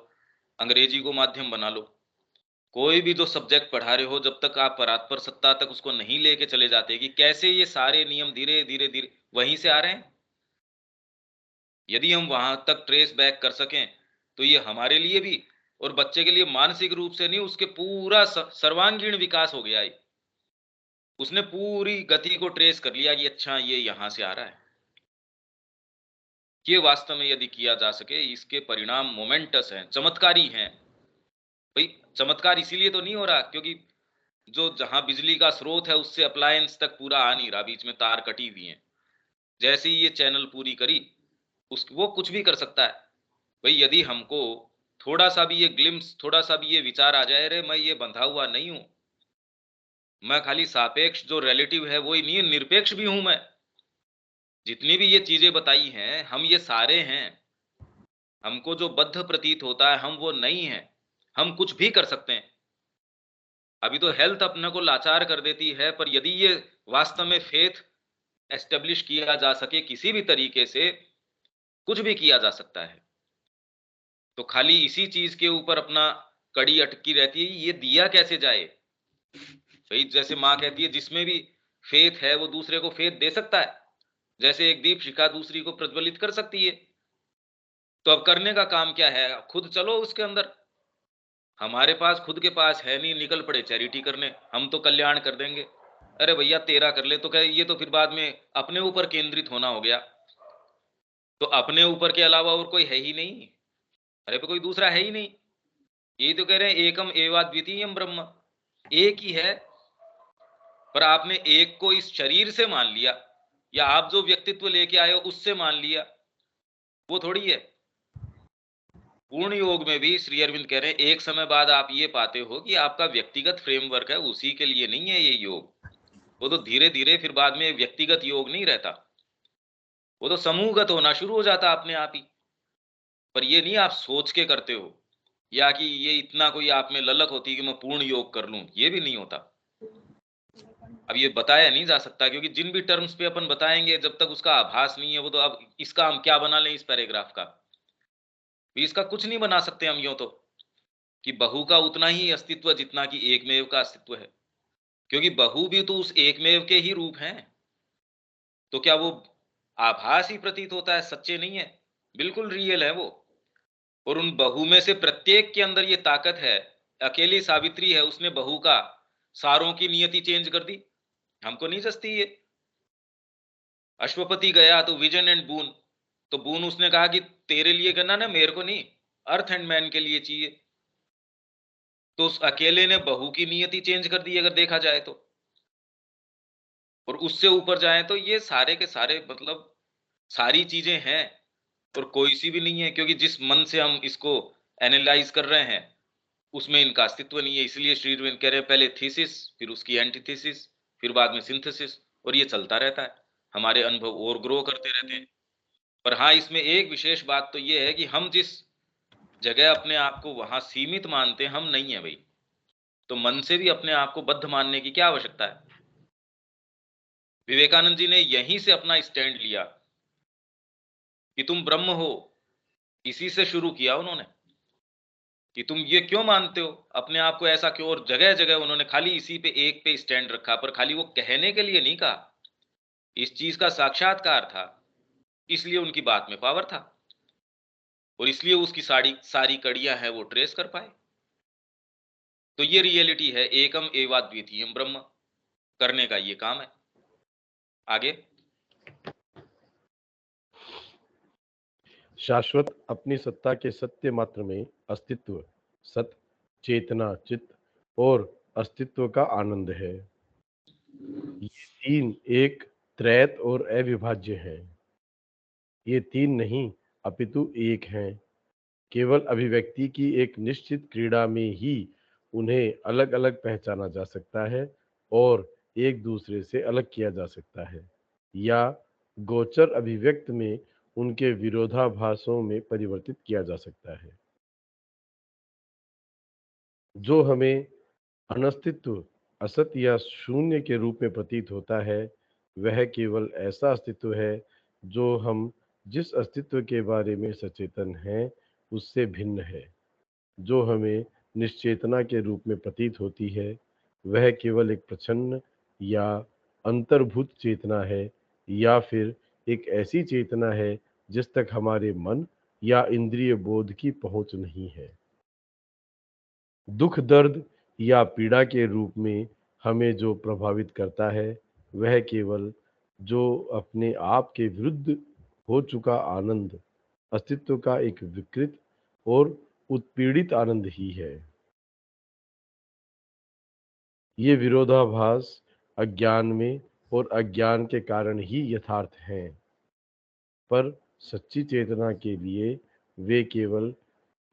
अंग्रेजी को माध्यम बना लो। कोई भी जो सब्जेक्ट पढ़ा रहे हो, जब तक आप परात्पर सत्ता तक उसको नहीं लेके चले जाते कि कैसे ये सारे नियम धीरे धीरे धीरे वहीं से आ रहे हैं, यदि हम वहां तक ट्रेस बैक कर सकें, तो ये हमारे लिए भी और बच्चे के लिए मानसिक रूप से नहीं, उसके पूरा सर्वांगीण विकास हो गया है। उसने पूरी गति को ट्रेस कर लिया कि अच्छा ये यहां से आ रहा है। ये वास्तव में यदि किया जा सके, इसके परिणाम मोमेंटस हैं, चमत्कारी हैं। भाई, चमत्कार इसीलिए तो नहीं हो रहा क्योंकि जो जहां बिजली का स्रोत है उससे अप्लायंस तक पूरा आ नहीं रहा, बीच में तार कटी हुई हैं। जैसे ही ये चैनल पूरी करी, उस वो कुछ भी कर सकता है। भाई, यदि हमको थोड़ा सा भी ये ग्लिम्स, थोड़ा सा भी ये विचार आ जाए, अरे मैं ये बंधा हुआ नहीं हूं, मैं खाली सापेक्ष जो रिलेटिव है वो ही नहीं, निरपेक्ष भी हूं मैं। जितनी भी ये चीजें बताई हैं, हम ये सारे हैं। हमको जो बद्ध प्रतीत होता है, हम वो नहीं है। हम कुछ भी कर सकते हैं। अभी तो हेल्थ अपने को लाचार कर देती है, पर यदि ये वास्तव में फेथ एस्टेब्लिश किया जा सके किसी भी तरीके से, कुछ भी किया जा सकता है। तो खाली इसी चीज के ऊपर अपना कड़ी अटकी रहती है, ये दिया कैसे जाए। भाई, जैसे माँ कहती है जिसमें भी फेथ है वो दूसरे को फेथ दे सकता है, जैसे एक दीप शिखा दूसरी को प्रज्वलित कर सकती है। तो अब करने का काम क्या है, खुद चलो उसके अंदर। हमारे पास खुद के पास है नहीं, निकल पड़े चैरिटी करने, हम तो कल्याण कर देंगे। अरे भैया, तेरा कर ले, तो क्या ये तो फिर बाद में अपने ऊपर केंद्रित होना हो गया। तो अपने ऊपर के अलावा और कोई है ही नहीं, अरे पे कोई दूसरा है ही नहीं। यही तो कह रहे हैं, एकम एवाद्वितीयम ब्रह्म, एक ही है। पर आपने एक को इस शरीर से मान लिया, या आप जो व्यक्तित्व लेके आए हो उससे मान लिया, वो थोड़ी है। पूर्ण योग में भी श्री अरविंद कह रहे हैं, एक समय बाद आप ये पाते हो कि आपका व्यक्तिगत फ्रेमवर्क है, उसी के लिए नहीं है ये योग। वो तो धीरे धीरे फिर बाद में व्यक्तिगत योग नहीं रहता, वो तो समूहगत होना शुरू हो जाता अपने आप ही। पर ये नहीं आप सोच के करते हो, या कि ये इतना कोई आप में ललक होती कि मैं पूर्ण योग कर लूं, ये भी नहीं होता। अब ये बताया नहीं जा सकता, क्योंकि जिन भी टर्म्स पे अपन बताएंगे, जब तक उसका आभास नहीं है वो, तो अब इसका हम क्या बना लें इस पैराग्राफ का? भी इसका कुछ नहीं बना सकते हम यूं तो, कि बहु का उतना ही अस्तित्व जितना कि एकमेव का अस्तित्व है, क्योंकि बहु भी तो उस एकमेव के ही रूप हैं। तो क्या वो आभास ही प्रतीत होता है, सच्चे नहीं है? बिल्कुल रियल है वो। और उन बहु में से प्रत्येक के अंदर ये ताकत है। अकेली सावित्री है, उसने बहु का सारों की नियति चेंज कर दी। हमको नहीं जचती ये। अश्वपति गया तो विजन एंड बून, तो बून उसने कहा कि तेरे लिए करना ना, मेरे को नहीं, अर्थ एंड मैन के लिए चाहिए। तो उस अकेले ने बहू की नियति चेंज कर दी, अगर देखा जाए तो। और उससे ऊपर जाए तो ये सारे के सारे मतलब सारी चीजें हैं, और कोई सी भी नहीं है, क्योंकि जिस मन से हम इसको एनालाइज कर रहे हैं उसमें इनका अस्तित्व नहीं है। इसलिए श्री अरविंद कह रहे हैं पहले थीसिस, फिर उसकी एंटीथीसिस, फिर बाद में सिंथेसिस, और ये चलता रहता है। हमारे अनुभव और ग्रो करते रहते हैं। पर हाँ, इसमें एक विशेष बात तो ये है कि हम जिस जगह अपने आप को वहां सीमित मानते हैं, हम नहीं है भाई। तो मन से भी अपने आप को बद्ध मानने की क्या आवश्यकता है? विवेकानंद जी ने यहीं से अपना स्टैंड लिया कि तुम ब्रह्म हो। इसी से शुरू किया उन्होंने कि तुम ये क्यों मानते हो अपने आप को, ऐसा क्यों? और जगह जगह उन्होंने खाली इसी पे एक पे स्टैंड रखा, पर खाली वो कहने के लिए नहीं कहा, इस चीज का साक्षात्कार था। इसलिए उनकी बात में पावर था, और इसलिए उसकी सारी सारी कड़ियां हैं वो ट्रेस कर पाए। तो ये रियलिटी है, एकम एवाद्वितीयम ब्रह्म, करने का ये काम है। आगे। शाश्वत अपनी सत्ता के सत्य मात्र में अस्तित्व, सत, चेतना, चित्त और अस्तित्व का आनंद है। ये तीन एक, त्रैत और अविभाज्य हैं। ये तीन नहीं अपितु एक हैं। केवल अभिव्यक्ति की एक निश्चित क्रीड़ा में ही उन्हें अलग अलग पहचाना जा सकता है और एक दूसरे से अलग किया जा सकता है, या गोचर अभिव्यक्त में उनके विरोधाभासों में परिवर्तित किया जा सकता है। जो हमें अनस्तित्व, असत या शून्य के रूप में प्रतीत होता है, वह केवल ऐसा अस्तित्व है जो हम जिस अस्तित्व के बारे में सचेतन हैं उससे भिन्न है। जो हमें निश्चेतना के रूप में प्रतीत होती है, वह केवल एक प्रच्छन्न या अंतर्भूत चेतना है, या फिर एक ऐसी चेतना है जिस तक हमारे मन या इंद्रिय बोध की पहुंच नहीं है। दुख, दर्द या पीड़ा के रूप में हमें जो प्रभावित करता है, वह केवल जो अपने आप के विरुद्ध हो चुका आनंद, अस्तित्व का एक विकृत और उत्पीड़ित आनंद ही है। ये विरोधाभास अज्ञान में और अज्ञान के कारण ही यथार्थ हैं, पर सच्ची चेतना के लिए वे केवल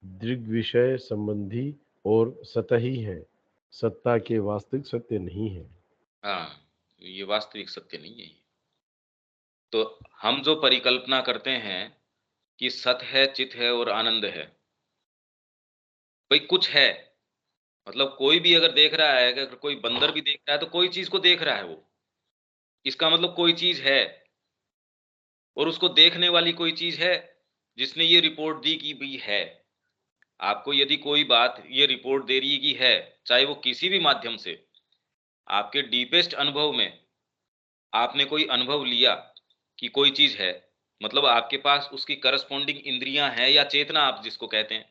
दृग्विषय संबंधी और सतही हैं, सत्ता के वास्तविक सत्य नहीं है। हाँ, ये वास्तविक सत्य नहीं है ये। तो हम जो परिकल्पना करते हैं कि सत है, चित है और आनंद है, भाई कुछ है। मतलब कोई भी अगर देख रहा है, अगर कोई बंदर भी देख रहा है, तो कोई चीज को देख रहा है वो। इसका मतलब कोई चीज है, और उसको देखने वाली कोई चीज है जिसने ये रिपोर्ट दी कि भी है। आपको यदि कोई बात ये रिपोर्ट दे रही है कि है, चाहे वो किसी भी माध्यम से, आपके डीपेस्ट अनुभव में आपने कोई अनुभव लिया कि कोई चीज है, मतलब आपके पास उसकी करस्पॉन्डिंग इंद्रियां हैं, या चेतना आप जिसको कहते हैं।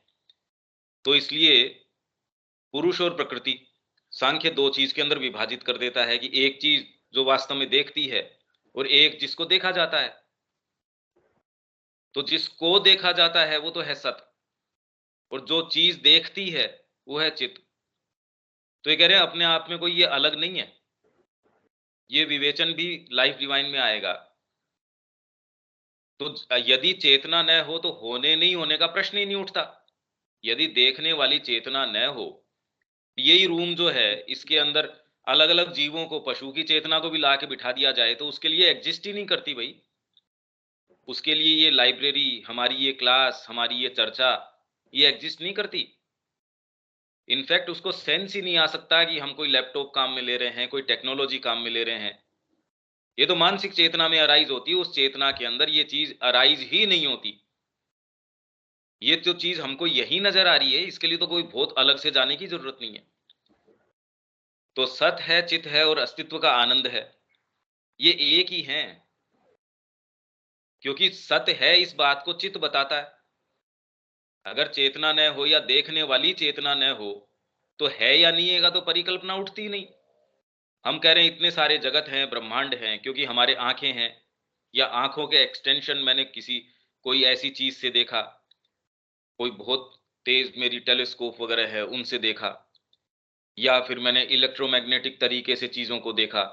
तो इसलिए पुरुष और प्रकृति, सांख्य दो चीज के अंदर विभाजित कर देता है कि एक चीज जो वास्तव में देखती है, और एक जिसको देखा जाता है। तो जिसको देखा जाता है वो तो है सत, और जो चीज देखती है वो है चित। तो ये कह रहे हैं अपने आप में कोई ये अलग नहीं है। ये विवेचन भी लाइफ डिवाइन में आएगा। तो यदि चेतना न हो तो होने नहीं होने का प्रश्न ही नहीं उठता। यदि देखने वाली चेतना न हो, यही रूम जो है इसके अंदर अलग अलग जीवों को, पशु की चेतना को भी ला के बिठा दिया जाए, तो उसके लिए एग्जिस्ट ही नहीं करती भाई। उसके लिए ये लाइब्रेरी, हमारी ये क्लास, हमारी ये चर्चा, ये एग्जिस्ट नहीं करती। इनफैक्ट उसको सेंस ही नहीं आ सकता कि हम कोई लैपटॉप काम में ले रहे हैं, कोई टेक्नोलॉजी काम में ले रहे हैं। ये तो मानसिक चेतना में अराइज होती है, उस चेतना के अंदर ये चीज अराइज ही नहीं होती। ये जो चीज हमको यही नजर आ रही है, इसके लिए तो कोई बहुत अलग से जाने की जरूरत नहीं है। तो सत है, चित है और अस्तित्व का आनंद है, ये एक ही हैं। क्योंकि सत्य है इस बात को चित्त बताता है। अगर चेतना न हो या देखने वाली चेतना न हो, तो है या नहीं है का तो परिकल्पना उठती ही नहीं। हम कह रहे हैं इतने सारे जगत हैं, ब्रह्मांड हैं, क्योंकि हमारे आंखें हैं, या आंखों के एक्सटेंशन मैंने किसी कोई ऐसी चीज से देखा, कोई बहुत तेज मेरी टेलीस्कोप वगैरह है उनसे देखा, या फिर मैंने इलेक्ट्रोमैग्नेटिक तरीके से चीजों को देखा,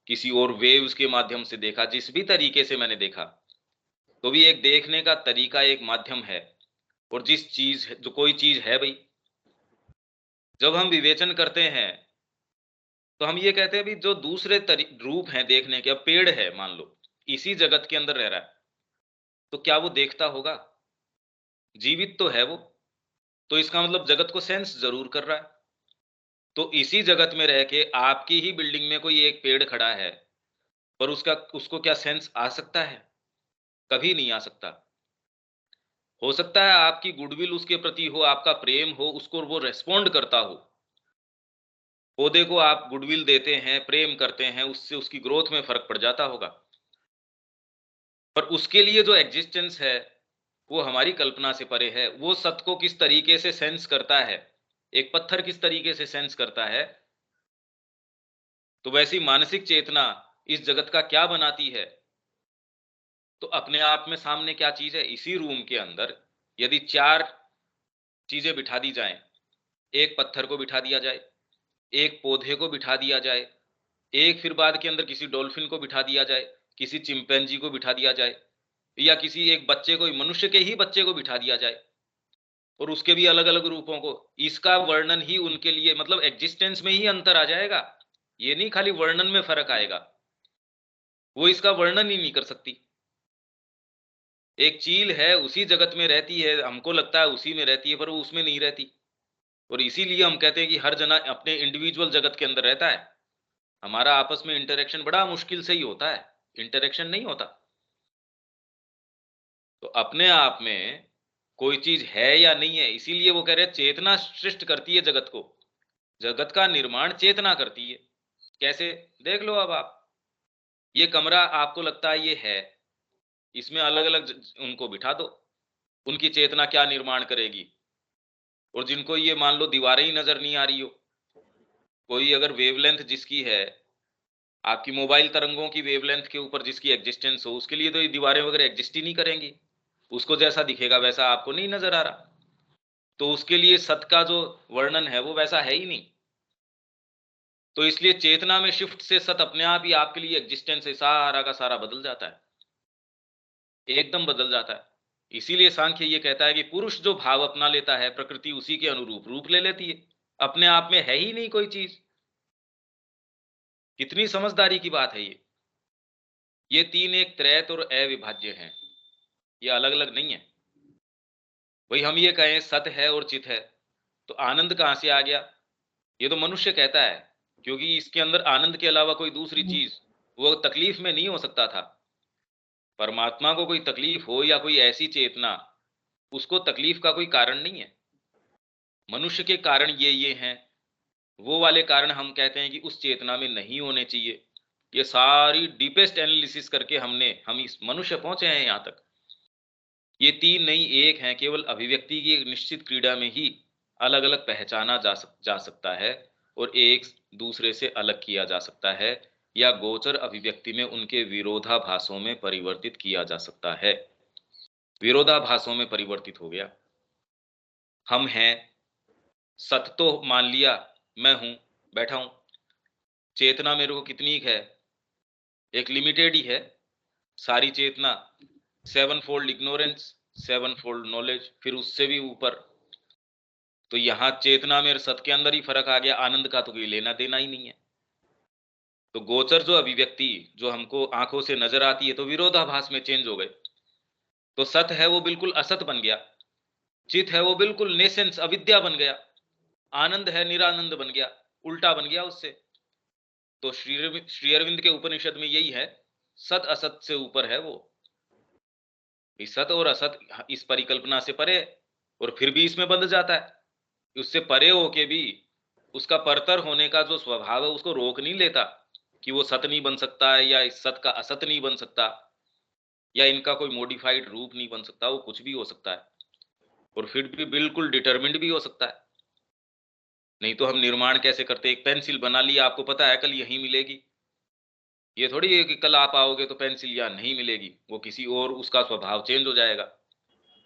किसी और वेव्स के माध्यम से देखा, जिस भी तरीके से मैंने देखा, तो भी एक देखने का तरीका एक माध्यम है। और जिस चीज जो कोई चीज है भाई, जब हम विवेचन करते हैं तो हम ये कहते हैं भी जो दूसरे रूप हैं देखने के, अब पेड़ है मान लो, इसी जगत के अंदर रह रहा है, तो क्या वो देखता होगा? जीवित तो है वो, तो इसका मतलब जगत को सेंस जरूर कर रहा है। तो इसी जगत में रह के आपकी ही बिल्डिंग में कोई एक पेड़ खड़ा है, पर उसको क्या सेंस आ सकता है? कभी नहीं आ सकता। हो सकता है आपकी गुडविल उसके प्रति हो, आपका प्रेम हो, उसको वो रेस्पॉन्ड करता हो। पौधे को आप गुडविल देते हैं, प्रेम करते हैं, उससे उसकी ग्रोथ में फर्क पड़ जाता होगा। पर उसके लिए जो एग्जिस्टेंस है, वो हमारी कल्पना से परे है। वो सत्य को किस तरीके से सेंस करता है, एक पत्थर किस तरीके से सेंस करता है, तो वैसी मानसिक चेतना इस जगत का क्या बनाती है। तो अपने आप में सामने क्या चीज है, इसी रूम के अंदर यदि 4 चीजें बिठा दी जाएं, एक पत्थर को बिठा दिया जाए, एक पौधे को बिठा दिया जाए, एक फिर बाद के अंदर किसी डॉल्फिन को बिठा दिया जाए, किसी चिंपैंजी को बिठा दिया जाए, या किसी एक बच्चे को, मनुष्य के ही बच्चे को बिठा दिया जाए, और उसके भी अलग अलग रूपों को, इसका वर्णन ही उनके लिए मतलब एग्जिस्टेंस में ही अंतर आ जाएगा। ये नहीं खाली वर्णन में फर्क आएगा, वो इसका वर्णन ही नहीं कर सकती। एक चील है, उसी जगत में रहती है, हमको लगता है उसी में रहती है, पर वो उसमें नहीं रहती। और इसीलिए हम कहते हैं कि हर जना अपने इंडिविजुअल जगत के अंदर रहता है। हमारा आपस में इंटरेक्शन बड़ा मुश्किल से ही होता है, इंटरेक्शन नहीं होता। तो अपने आप में कोई चीज है या नहीं है, इसीलिए वो कह रहे हैं चेतना सृष्ट करती है जगत को। जगत का निर्माण चेतना करती है। कैसे? देख लो अब आप, ये कमरा आपको लगता है ये है, इसमें अलग अलग उनको बिठा दो, उनकी चेतना क्या निर्माण करेगी। और जिनको ये मान लो दीवारें ही नजर नहीं आ रही हो, कोई अगर वेवलेंथ जिसकी है, आपकी मोबाइल तरंगों की वेवलेंथ के ऊपर जिसकी एग्जिस्टेंस हो, उसके लिए तो ये दीवारें वगैरह एग्जिस्ट ही नहीं करेंगी। उसको जैसा दिखेगा वैसा आपको नहीं नजर आ रहा, तो उसके लिए सत का जो वर्णन है वो वैसा है ही नहीं। तो इसलिए चेतना में शिफ्ट से सत अपने आप ही आपके लिए एग्जिस्टेंस है, सारा का सारा बदल जाता है, एकदम बदल जाता है। इसीलिए सांख्य ये कहता है कि पुरुष जो भाव अपना लेता है, प्रकृति उसी के अनुरूप रूप ले लेती है। अपने आप में है ही नहीं कोई चीज। कितनी समझदारी की बात है ये। ये तीन एक त्रैत और अविभाज्य हैं, ये अलग अलग नहीं है। वही हम ये कहें सत है और चित है, तो आनंद कहां से आ गया? ये तो मनुष्य कहता है, क्योंकि इसके अंदर आनंद के अलावा कोई दूसरी चीज, वो तकलीफ में नहीं हो सकता था। परमात्मा को कोई तकलीफ हो या कोई ऐसी चेतना, उसको तकलीफ का कोई कारण नहीं है। मनुष्य के कारण ये हैं, वो वाले कारण हम कहते हैं कि उस चेतना में नहीं होने चाहिए। ये सारी डीपेस्ट एनालिसिस करके हम इस मनुष्य पहुंचे हैं यहां तक। ये तीन नहीं एक हैं, केवल अभिव्यक्ति की एक निश्चित क्रीड़ा में ही अलग अलग पहचाना जा सकता है, और एक दूसरे से अलग किया जा सकता है, या गोचर अभिव्यक्ति में उनके विरोधाभासों में परिवर्तित किया जा सकता है। विरोधाभासों में परिवर्तित हो गया, हम हैं, सत तो मान लिया, मैं हूं, बैठा हूं। चेतना मेरे को कितनी है? एक लिमिटेड ही है सारी चेतना। 7 फोल्ड इग्नोरेंस, 7 फोल्ड नॉलेज, फिर उससे भी ऊपर। तो यहां चेतना में सत के अंदर ही फर्क आ गया, आनंद का तो कोई लेना देना ही नहीं है। तो गोचर जो अभिव्यक्ति जो हमको आंखों से नजर आती है, तो विरोधाभास में चेंज हो गए। तो सत है वो बिल्कुल असत बन गया, चित है वो बिल्कुल नेसेंस अविद्या बन गया। आनंद है निरानंद बन गया, उल्टा बन गया उससे। तो श्री अरविंद के उपनिषद में यही है, सत असत से ऊपर है वो। इस सत और असत इस परिकल्पना से परे है, और फिर भी इसमें बंध जाता है। उससे परे होके भी उसका परतर होने का जो स्वभाव है उसको रोक नहीं लेता कि वो सत नहीं बन सकता है, या इस सत का असत नहीं बन सकता, या इनका कोई मॉडिफाइड रूप नहीं बन सकता। वो कुछ भी हो सकता है, और फिर भी बिल्कुल डिटरमिन्ड भी हो सकता है। नहीं तो हम निर्माण कैसे करते? एक पेंसिल बना ली, आपको पता है कल यहीं मिलेगी। ये थोड़ी है कि कल आप आओगे तो पेंसिल यहाँ नहीं मिलेगी, वो किसी और, उसका स्वभाव चेंज हो जाएगा।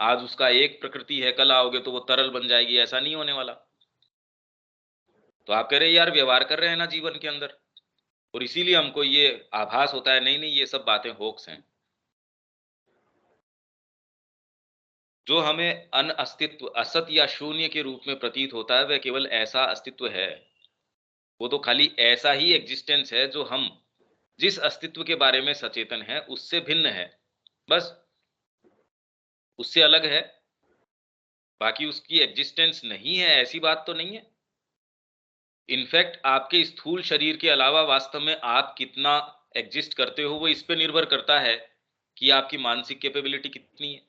आज उसका एक प्रकृति है, कल आओगे तो वो तरल बन जाएगी, ऐसा नहीं होने वाला। तो आप कह रहे यार व्यवहार कर रहे हैं ना जीवन के अंदर, और इसीलिए हमको ये आभास होता है, नहीं नहीं ये सब बातें होक्स हैं। जो हमें अन अस्तित्व, असत या शून्य के रूप में प्रतीत होता है, वह केवल ऐसा अस्तित्व है। वो तो खाली ऐसा ही एग्जिस्टेंस है जो हम जिस अस्तित्व के बारे में सचेतन है उससे भिन्न है, बस उससे अलग है। बाकी उसकी एग्जिस्टेंस नहीं है ऐसी बात तो नहीं है। इनफैक्ट आपके स्थूल शरीर के अलावा वास्तव में आप कितना एग्जिस्ट करते हो वो इस पे निर्भर करता है कि आपकी मानसिक कैपेबिलिटी कितनी है।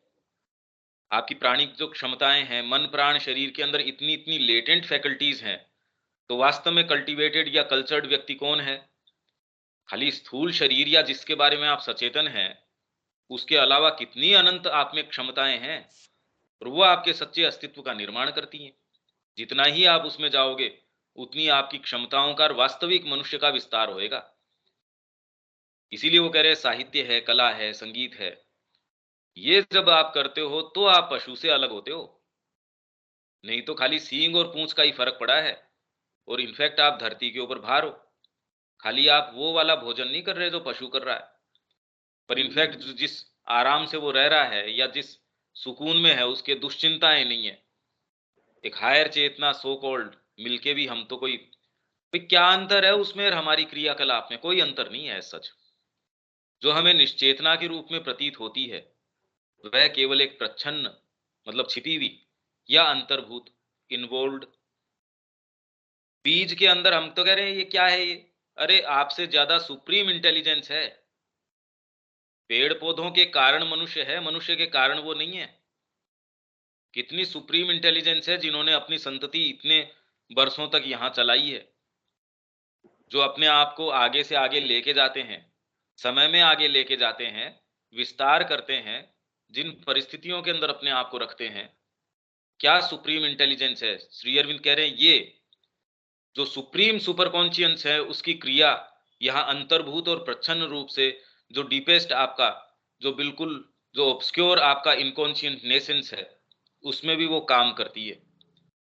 आपकी प्राणिक जो क्षमताएं हैं, मन प्राण शरीर के अंदर इतनी इतनी लेटेंट फैकल्टीज हैं, तो वास्तव में कल्टीवेटेड या कल्चर्ड व्यक्ति कौन है? खाली स्थूल शरीर या जिसके बारे में आप सचेतन हैं, उसके अलावा कितनी अनंत आप में क्षमताएं हैं, और वो आपके सच्चे अस्तित्व का निर्माण करती हैं। जितना ही आप उसमें जाओगे उतनी आपकी क्षमताओं का और वास्तविक मनुष्य का विस्तार होएगा। इसीलिए वो कह रहे हैं साहित्य है, कला है, संगीत है, ये जब आप करते हो तो आप पशु से अलग होते हो। नहीं तो खाली सींग और पूंछ का ही फर्क पड़ा है, और इनफैक्ट आप धरती के ऊपर भार हो। खाली आप वो वाला भोजन नहीं कर रहे जो पशु कर रहा है, पर इनफैक्ट जिस आराम से वो रह रहा है या जिस सुकून में है उसके दुश्चिंताएं नहीं है। एक हायर चेतना सो कॉल्ड मिलके भी हम तो कोई, भाई क्या अंतर है उसमें और हमारी क्रियाकलाप में? कोई अंतर नहीं है सच। जो हमें निश्चेतना के रूप में प्रतीत होती है वह केवल एक प्रच्छन्न, मतलब छिपी हुई, या अंतर्भूत, इन्वॉल्व्ड बीज के अंदर। हम तो कह रहे हैं ये क्या है ये? अरे आपसे ज्यादा सुप्रीम इंटेलिजेंस है। पेड़ पौधों के कारण मनुष्य है, मनुष्य के कारण वो नहीं है। कितनी सुप्रीम इंटेलिजेंस है जिन्होंने अपनी संतति इतने बरसों तक यहां चलाई है, जो अपने आप को आगे से आगे लेके जाते हैं, समय में आगे लेके जाते हैं, विस्तार करते हैं, जिन परिस्थितियों के अंदर अपने आप को रखते हैं। क्या सुप्रीम इंटेलिजेंस है? श्री अरविंद कह रहे हैं ये जो सुप्रीम सुपर कॉन्शियंस है उसकी क्रिया यहाँ अंतर्भूत और प्रच्छन्न रूप से, जो डीपेस्ट आपका, जो बिल्कुल जो ऑब्सक्योर आपका इनकॉन्शियंट नेसेंस है, उसमें भी वो काम करती है।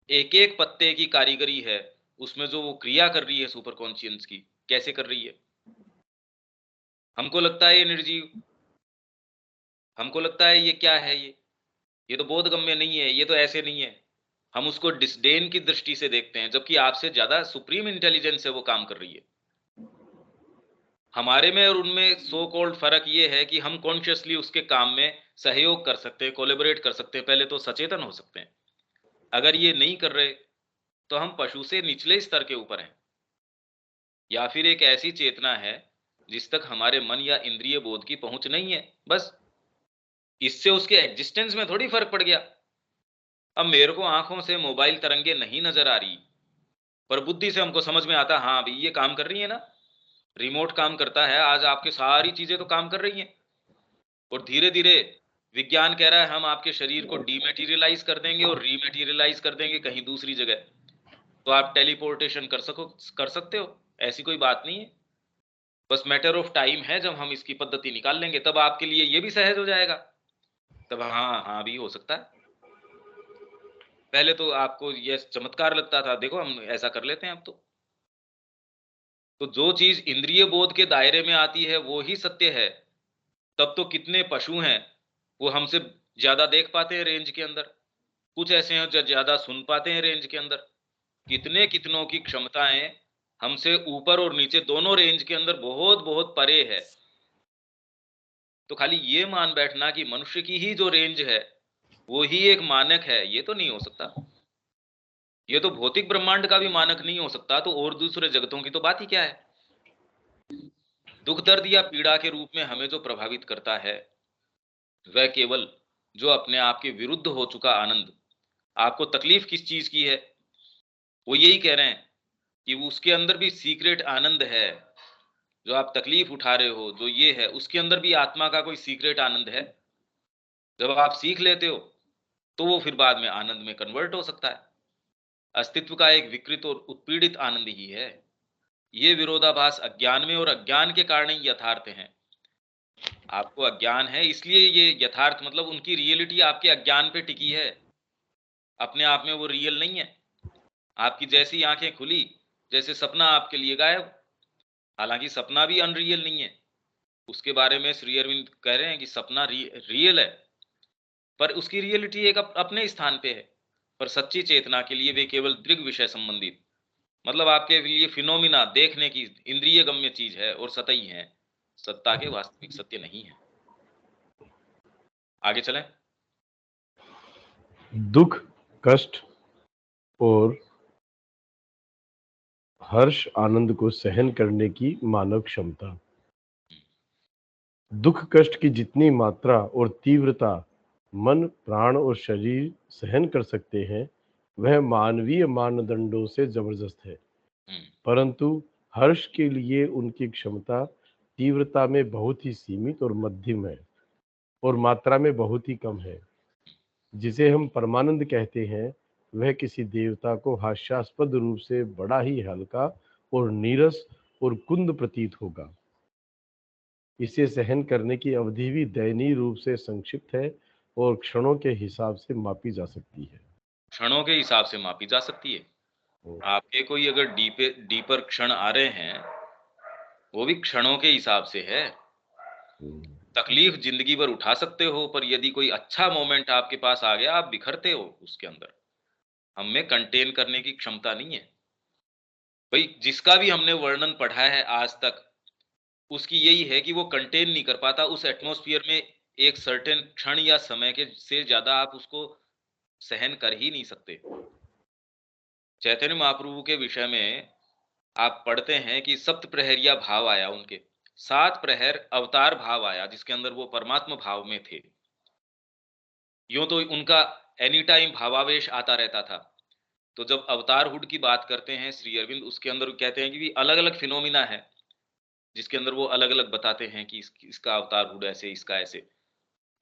एक एक पत्ते की कारीगरी है उसमें, जो वो क्रिया कर रही है सुपर कॉन्शियंस की, कैसे कर रही है? हमको लगता है ये निर्जीव, हमको लगता है ये क्या है, ये तो बोधगम्य नहीं है, ये तो ऐसे नहीं है। हम उसको डिसडेन की दृष्टि से देखते हैं, जबकि आपसे ज्यादा सुप्रीम इंटेलिजेंस है वो काम कर रही है। हमारे में और उनमें सो कॉल्ड फर्क ये है कि हम कॉन्शियसली उसके काम में सहयोग कर सकते हैं, कोलैबोरेट कर सकते हैं, पहले तो सचेतन हो सकते हैं। अगर ये नहीं कर रहे तो हम पशु से निचले स्तर के ऊपर हैं, या फिर एक ऐसी चेतना है जिस तक हमारे मन या इंद्रिय बोध की पहुंच नहीं है, बस। इससे उसके एग्जिस्टेंस में थोड़ी फर्क पड़ गया। अब मेरे को आंखों से मोबाइल तरंगे नहीं नजर आ रही, पर बुद्धि से हमको समझ में आता, हाँ भाई ये काम कर रही है ना, रिमोट काम करता है, आज आपके सारी चीजें तो काम कर रही हैं। और धीरे धीरे विज्ञान कह रहा है हम आपके शरीर को डीमेटीरियलाइज कर देंगे और रीमेटीरियलाइज कर देंगे कहीं दूसरी जगह, तो आप टेलीपोर्टेशन कर सकते हो। ऐसी कोई बात नहीं है, बस मैटर ऑफ टाइम है जब हम इसकी पद्धति निकाल लेंगे, तब आपके लिए ये भी सहज हो जाएगा। तब हाँ हाँ भी हो सकता है। पहले तो आपको ये चमत्कार लगता था, देखो हम ऐसा कर लेते हैं अब तो जो चीज इंद्रिय बोध के दायरे में आती है वो ही सत्य है। तब तो कितने पशु हैं वो हमसे ज्यादा देख पाते हैं रेंज के अंदर, कुछ ऐसे हैं जो ज्यादा सुन पाते हैं रेंज के अंदर। कितने कितनों की क्षमताएं हमसे ऊपर और नीचे दोनों रेंज के अंदर बहुत बहुत परे है। तो खाली ये मान बैठना कि मनुष्य की ही जो रेंज है वो ही एक मानक है, ये तो नहीं हो सकता। ये तो भौतिक ब्रह्मांड का भी मानक नहीं हो सकता, तो और दूसरे जगतों की तो बात ही क्या है। दुख दर्द या पीड़ा के रूप में हमें जो प्रभावित करता है, वह केवल जो अपने आप के विरुद्ध हो चुका आनंद। आपको तकलीफ किस चीज की है, वो यही कह रहे हैं कि उसके अंदर भी सीक्रेट आनंद है। जो आप तकलीफ उठा रहे हो, जो ये है, उसके अंदर भी आत्मा का कोई सीक्रेट आनंद है। जब आप सीख लेते हो, तो वो फिर बाद में आनंद में कन्वर्ट हो सकता है। अस्तित्व का एक विकृत और उत्पीड़ित आनंद ही है। ये विरोधाभास अज्ञान में और अज्ञान के कारण ही यथार्थ हैं। आपको अज्ञान है, इसलिए ये यथार्थ, मतलब उनकी रियलिटी आपके अज्ञान पे टिकी है। अपने आप में वो रियल नहीं है। आपकी जैसी आंखें खुली, जैसे सपना आपके लिए गायब। हालांकि सपना भी अनरियल नहीं है। उसके बारे में श्री अरविंद कह रहे हैं कि सपना रियल है, पर उसकी रियलिटी एक अपने स्थान पे है। पर सच्ची चेतना के लिए वे केवल दृग विषय संबंधित, मतलब आपके लिए फिनोमिना देखने की इंद्रिय गम्य चीज है और सतही है, सत्ता के वास्तविक सत्य नहीं है। आगे चलें। दुख, कष्ट और हर्ष आनंद को सहन करने की मानव क्षमता। दुख कष्ट की जितनी मात्रा और तीव्रता मन, प्राण और शरीर सहन कर सकते हैं, वह मानवीय मानदंडों से जबरदस्त है। हम्म, परंतु हर्ष के लिए उनकी क्षमता तीव्रता में बहुत ही सीमित और मध्यम है, और मात्रा में बहुत ही कम है। जिसे हम परमानंद कहते हैं, वह किसी देवता को हास्यास्पद रूप से बड़ा ही हल्का और नीरस और कुंद प्रतीत होगा। इसे सहन करने की अवधि भी दयनीय रूप से संक्षिप्त है और क्षणों के हिसाब से मापी जा सकती है। क्षणों के हिसाब से मापी जा सकती है। हम्म, आपके कोई अगर डीपर क्षण आ रहे हैं, वो भी क्षणों के हिसाब से है। हम्म, तकलीफ जिंदगी भर उठा सकते हो, पर यदि कोई अच्छा मोमेंट आपके पास आ गया, आप बिखरते हो उसके अंदर। हम में कंटेन करने की क्षमता नहीं है। भाई, जिसका भी हमने वर्णन पढ़ा है आज तक, उसकी यही है कि वो कंटेन नहीं कर पाता उस एटमॉस्फेयर में। एक सर्टेन क्षण या समय के से ज्यादा आप उसको सहन कर ही नहीं सकते। चैतन्य महाप्रभु के विषय में आप पढ़ते हैं कि सप्त प्रहरिया भाव आया उनके। 7 प्रहर अवतार भाव आया, जिसके अंदर वो परमात्मा भाव में थे। यूं तो उनका एनी टाइम भावावेश आता रहता था। तो जब अवतारहुड की बात करते हैं श्री अरविंद, उसके अंदर कहते हैं कि अलग अलग फिनोमिना है, जिसके अंदर वो अलग अलग बताते हैं कि इसका अवतारहुड ऐसे, इसका ऐसे।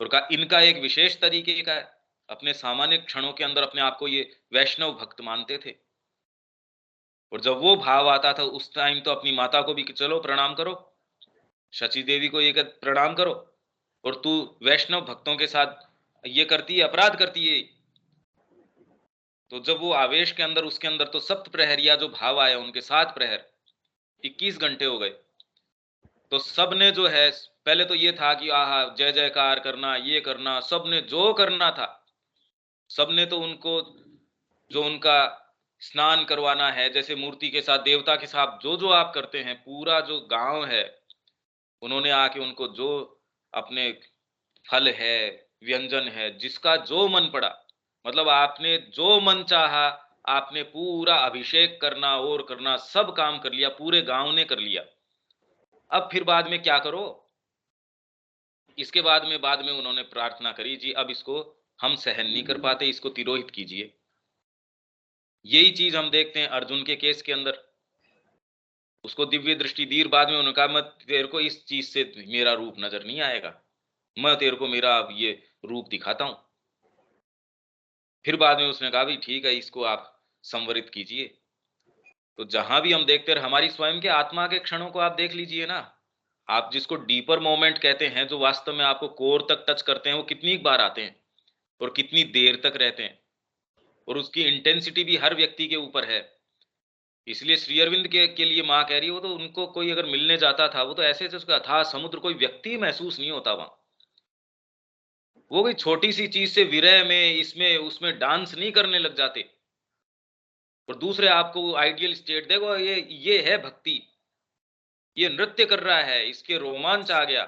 और का इनका एक विशेष तरीके का है। अपने सामान्य क्षणों के अंदर अपने आप को ये वैष्णव भक्त मानते थे। और जब वो भाव आता था, उस टाइम तो अपनी माता को भी कि चलो प्रणाम करो, शची देवी को ये प्रणाम करो, और तू वैष्णव भक्तों के साथ ये करती है, अपराध करती है। तो जब वो आवेश के अंदर, उसके अंदर तो सप्त प्रहरिया जो भाव आया, उनके 7 प्रहर 21 घंटे हो गए। तो सबने जो है, पहले तो ये था कि आहा जय जयकार करना, ये करना, सबने जो करना था, सबने तो उनको, जो उनका स्नान करवाना है, जैसे मूर्ति के साथ, देवता के साथ जो जो आप करते हैं, पूरा जो गांव है, उन्होंने आके उनको जो अपने फल है, व्यंजन है, जिसका जो मन पड़ा, मतलब आपने जो मन चाहा, आपने पूरा अभिषेक करना और करना, सब काम कर लिया, पूरे गांव ने कर लिया। अब फिर बाद में क्या करो? इसके बाद में उन्होंने प्रार्थना करी, जी अब इसको हम सहन नहीं कर पाते, इसको तिरोहित कीजिए। यही चीज हम देखते हैं अर्जुन के केस के अंदर। उसको दिव्य दृष्टि दी, बाद में उन्होंने कहा, मैं तेरे को इस चीज से मेरा रूप नजर नहीं आएगा, मैं तेरे को मेरा ये रूप दिखाता हूं। फिर बाद में उसने कहा, भाई ठीक है, इसको आप संवरित कीजिए। तो जहां भी हम देखते हैं, हमारी स्वयं के आत्मा के क्षणों को आप देख लीजिए ना। आप जिसको डीपर मोमेंट कहते हैं, जो वास्तव में आपको कोर तक टच करते हैं, वो कितनी बार आते हैं और कितनी देर तक रहते हैं, और उसकी इंटेंसिटी भी हर व्यक्ति के ऊपर है। इसलिए श्री अरविंद के लिए माँ कह रही है, वो तो उनको कोई अगर मिलने जाता था, वो तो ऐसे से उसका अथाह समुद्र, कोई व्यक्ति महसूस नहीं होता वहां। वो कोई छोटी सी चीज से विरह में, इसमें उसमें डांस नहीं करने लग जाते। और दूसरे आपको आइडियल स्टेट देखो, ये है भक्ति, ये नृत्य कर रहा है, इसके रोमांच आ गया।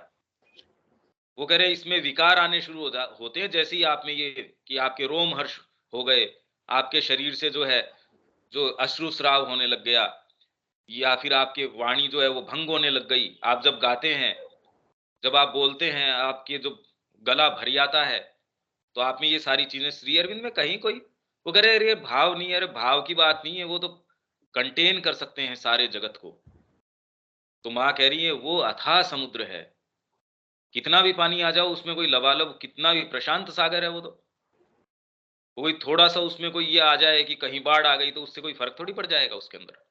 वो कह रहे इसमें विकार आने शुरू होते हैं, जैसे ही आप में ये कि आपके रोम हर्ष हो गए, आपके शरीर से जो है जो अश्रुस्राव होने लग गया, या फिर आपके वाणी जो है वो भंग होने लग गई। आप जब गाते हैं, जब आप बोलते हैं, आपके जो गला भर जाता है, तो आप में ये सारी चीज़ें श्री अरविंद में कहीं कोई वो कह रहे हैं, अरे भाव नहीं है, अरे भाव की बात नहीं है, वो तो कंटेन कर सकते हैं सारे जगत को। तो माँ कह रही है वो अथाह समुद्र है, कितना भी पानी आ जाओ उसमें कोई लबालब, कितना भी प्रशांत सागर है वो तो। कोई थोड़ा-सा उसमें कोई ये आ जाए कि कहीं बाढ़ आ गई तो उससे कोई फ़र्क थोड़ी पड़ जाएगा उसके अंदर।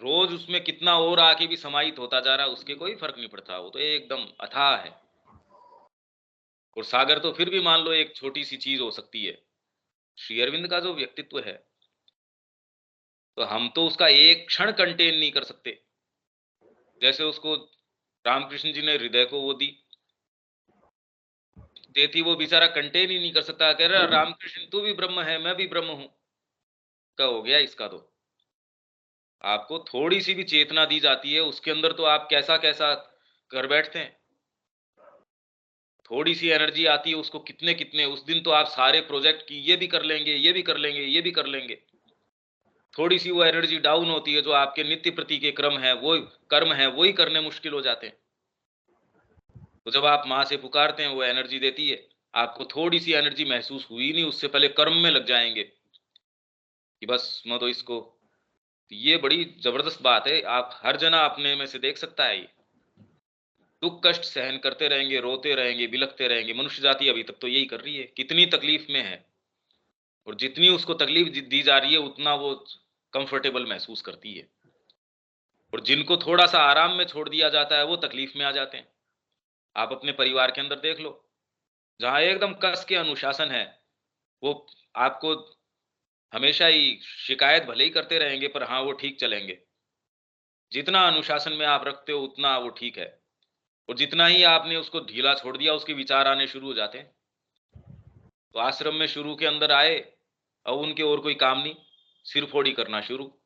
रोज़ उसमें कितना और आके भी समाहित होता जा रहा है, उसके कोई फ़र्क नहीं पड़ता, वो तो एकदम अथाह है। और सागर तो फिर भी मान लो एक छोटी-सी चीज़ हो सकती है। श्री अरविंद का जो व्यक्तित्व है, तो हम तो उसका एक क्षण कंटेन नहीं कर सकते। जैसे उसको रामकृष्ण जी ने हृदय को वो दी, देती वो बेचारा कंटेन ही नहीं कर सकता, कह रहा रामकृष्ण तू भी ब्रह्म है, मैं भी ब्रह्म हूँ। क्या हो गया इसका तो? आपको थोड़ी-सी भी चेतना दी जाती है, उसके अंदर तो आप कैसा-कैसा कर बैठते हैं। थोड़ी-सी एनर्जी आती है, उसको कितने-कितने उस दिन तो आप सारे प्रोजेक्ट की ये भी कर लेंगे, ये भी कर लेंगे, ये भी कर लेंगे। थोड़ी-सी वो एनर्जी डाउन होती है, जो आपके नित्य प्रति के क्रम है, वो कर्म है, वो ही करने मुश्किल हो जाते हैं। तो जब आप माँ से पुकारते हैं, वो एनर्जी देती है। आपको थोड़ी-सी एनर्जी महसूस हुई नहीं, उससे पहले कर्म में लग जाएँगे, कि बस मैं तो इसको ये बड़ी ज़बरदस्त बात है, आप हर जना अपने में से देख सकता है ये। दुःख कष्ट सहन करते रहेंगे, रोते रहेंगे, बिलखते रहेंगे। मनुष्य जाति अभी तक तो यही कर रही है, कितनी तकलीफ में है, और जितनी उसको तकलीफ दी जा रही है, उतना वो कंफर्टेबल महसूस करती है। और जिनको थोड़ा-सा आराम में छोड़ दिया जाता है, वो तकलीफ में आ जाते हैं। आप अपने परिवार के अंदर देख लो, जहाँ एकदम कस के अनुशासन है, वो आपको हमेशा ही शिकायत भले ही करते रहेंगे, पर हाँ, वो ठीक चलेंगे। जितना अनुशासन में आप रखते हो, उतना वो ठीक है। और जितना ही आपने उसको ढीला छोड़ दिया, उसके विचार आने शुरू हो जाते हैं। तो आश्रम में शुरू के अंदर आए, अब उनके और कोई काम नहीं, सिरफोड़ी करना शुरू।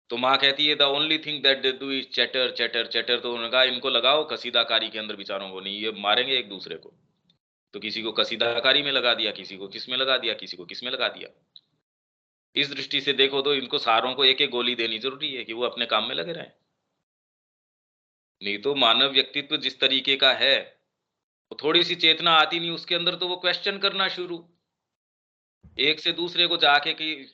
तो माँ कहती है the only thing that they do is chatter, chatter, chatter. तो उन्होंने कहा इनको लगाओ कसीदाकारी के अंदर बेचारों को, नहीं ये मारेंगे एक दूसरे को। तो किसी को कसीदाकारी में लगा दिया, किसी को किस में लगा दिया, किसी को किस में लगा दिया। इस दृष्टि से देखो तो इनको सारों को एक-एक गोली देनी ज़रूरी है कि वो अपने काम में लगे रहें। नहीं तो मानव व्यक्तित्व जिस तरीके का है, वो थोड़ी-सी चेतना आती नहीं उसके अंदर, तो वो क्वेश्चन करना शुरू। एक से दूसरे को जाके कि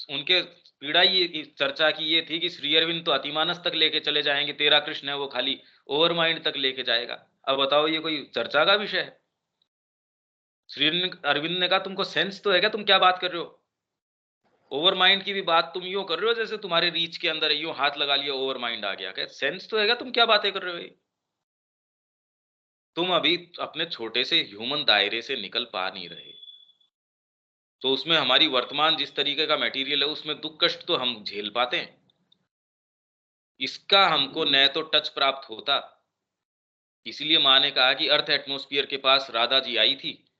उनके पीड़ा ये चर्चा की ये थी कि श्री अरविंद तो अतिमानस तक लेके चले जाएँगे, तेरा कृष्ण है वो खाली ओवर माइंड तक लेके जाएगा। अब बताओ ये कोई चर्चा का विषय है? श्री अरविंद ने कहा तुमको सेंस तो है क्या, तुम क्या बात कर रहे हो? ओवर माइंड की भी बात तुम यूँ कर रहे हो जैसे तुम्हारे रीच के अंदर है, यूँ हाथ लगा लिया ओवर माइंड आ गया। क्या सेंस तो है क्या, तुम क्या बातें कर रहे हो ये? तुम अभी अपने छोटे से ह्यूमन दायरे से निकल पा नहीं रहे। तो उसमें हमारी वर्तमान जिस तरीके का मटेरियल है, उसमें दुःख कष्ट तो हम झेल पाते हैं। इसका हमको न तो टच प्राप्त होता, इसीलिए माँ ने कहा कि अर्थ एटमॉस्फियर के पास राधा जी आई थी।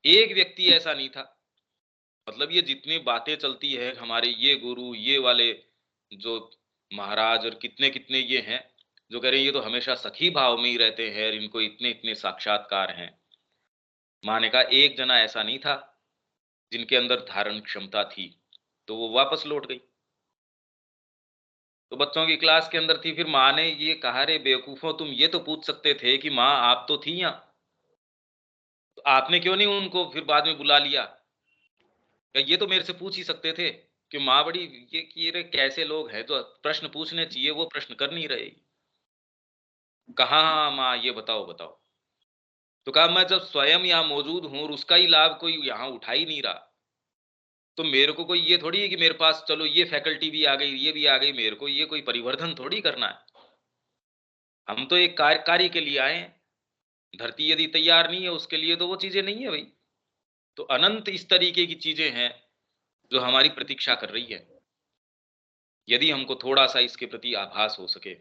एक व्यक्ति ऐसा नहीं था। मतलब ये जितनी बातें चलती है हमारे ये गुरु, ये वाले जो महाराज और कितने-कितने ये हैं, जो कह रहे हैं ये तो हमेशा सखी भाव में ही रहते हैं, इनको इतने-इतने साक्षात्कार हैं। माँ ने कहा एक जना ऐसा नहीं था, जिनके अंदर धारण क्षमता थी, तो वो वापस लौट गई। तो बच्चों की क्लास के अंदर थी, फिर माँ ने ये कहा, "रे बेवकूफों, तुम ये तो पूछ सकते थे कि माँ आप तो थी यहाँ, तो आपने क्यों नहीं उनको फिर बाद में बुला लिया? या ये तो मेरे से पूछ ही सकते थे कि माँ बड़ी ये कि ये रे कैसे लोग हैं जो प्रश्न पूछने चाहिए वो प्रश्न कर नहीं रहे। कहा हाँ माँ ये बताओ बताओ। तो कहा मैं जब स्वयं यहाँ मौजूद हूँ और उसका ही लाभ कोई यहाँ उठा ही नहीं रहा, तो मेरे को कोई ये थोड़ी है कि मेरे पास चलो ये फैकल्टी भी आ गई, ये भी आ गई, मेरे को ये कोई परिवर्धन थोड़ी करना है। हम तो एक कार्य के लिए आए हैं। धरती यदि तैयार नहीं है उसके लिए तो वो चीजें नहीं है भाई। तो अनंत इस तरीके की चीजें हैं जो हमारी प्रतीक्षा कर रही है, यदि हमको थोड़ा सा इसके प्रति आभास हो सके।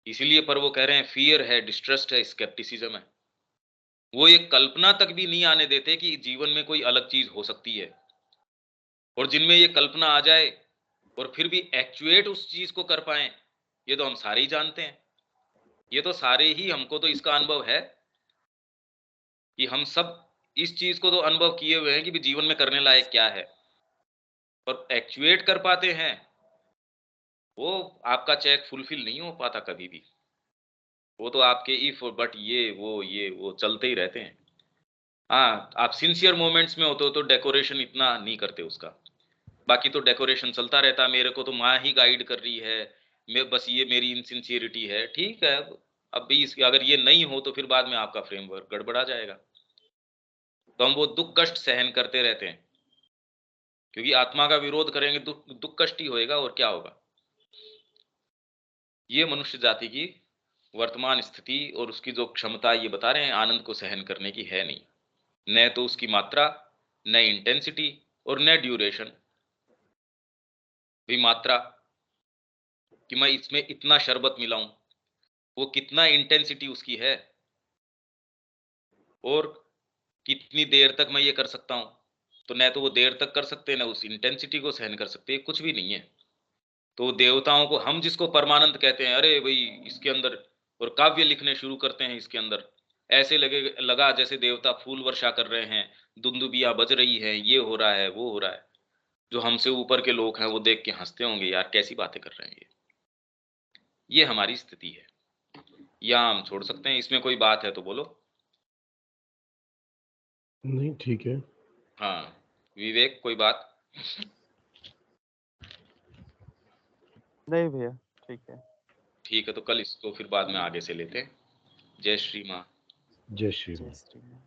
इसीलिए पर वो कह रहे हैं फियर है, डिस्ट्रस्ट है, स्केप्टिसिज्म है। वो ये कल्पना तक भी नहीं आने देते कि जीवन में कोई अलग चीज हो सकती है। और जिनमें ये कल्पना आ जाए और फिर भी एक्चुएट उस चीज को कर पाए, ये तो हम सारे ही जानते हैं। ये तो सारे ही हमको तो इसका अनुभव है कि हम सब इस चीज को तो अनुभव किए हुए हैं कि भी जीवन में करने लायक क्या है। और एक्चुएट कर पाते हैं, वो आपका चेक फुलफिल नहीं हो पाता कभी भी। वो तो आपके इफ बट ये वो चलते ही रहते हैं। हाँ, आप सिंसियर मोमेंट्स में होते हो तो डेकोरेशन इतना नहीं करते उसका। बाकी तो डेकोरेशन चलता रहता है, मेरे को तो माँ ही गाइड कर रही है, मैं बस ये मेरी इनसिंसियरिटी है, ठीक है। अब भी इस अगर ये नहीं हो तो फिर बाद में आपका फ्रेमवर्क गड़बड़ा जाएगा। तो हम वो दुःख कष्ट सहन करते रहते हैं, क्योंकि आत्मा का विरोध करेंगे दुःख कष्ट ही होएगा और क्या होगा। ये मनुष्य जाति की वर्तमान स्थिति और उसकी जो क्षमता ये बता रहे हैं आनंद को सहन करने की है नहीं। न तो उसकी मात्रा, न इंटेंसिटी और न ड्यूरेशन। भी मात्रा कि मैं इसमें इतना शरबत मिलाऊं, वो कितना इंटेंसिटी उसकी है और कितनी देर तक मैं ये कर सकता हूं। तो न तो वो देर तक कर सकते हैं, न उस इंटेंसिटी को सहन कर सकते, कुछ भी नहीं है। तो देवताओं को हम जिसको परमानंद कहते हैं, अरे भाई इसके अंदर, और काव्य लिखने शुरू करते हैं इसके अंदर, ऐसे लगा जैसे देवता फूल वर्षा कर रहे हैं, दुंदुबियां बज रही है, ये हो रहा है वो हो रहा है। जो हमसे ऊपर के लोग हैं वो देख के हंसते होंगे, यार कैसी बातें कर रहे हैं ये हमारी स्थिति है। या हम छोड़ सकते हैं, इसमें कोई बात है तो बोलो। नहीं, ठीक है। हाँ, विवेक कोई बात? नहीं भैया, ठीक है। ठीक है, तो कल इसको फिर बाद में आगे से लेते हैं। जय श्री माँ। जय श्री जय राम। श्री राम।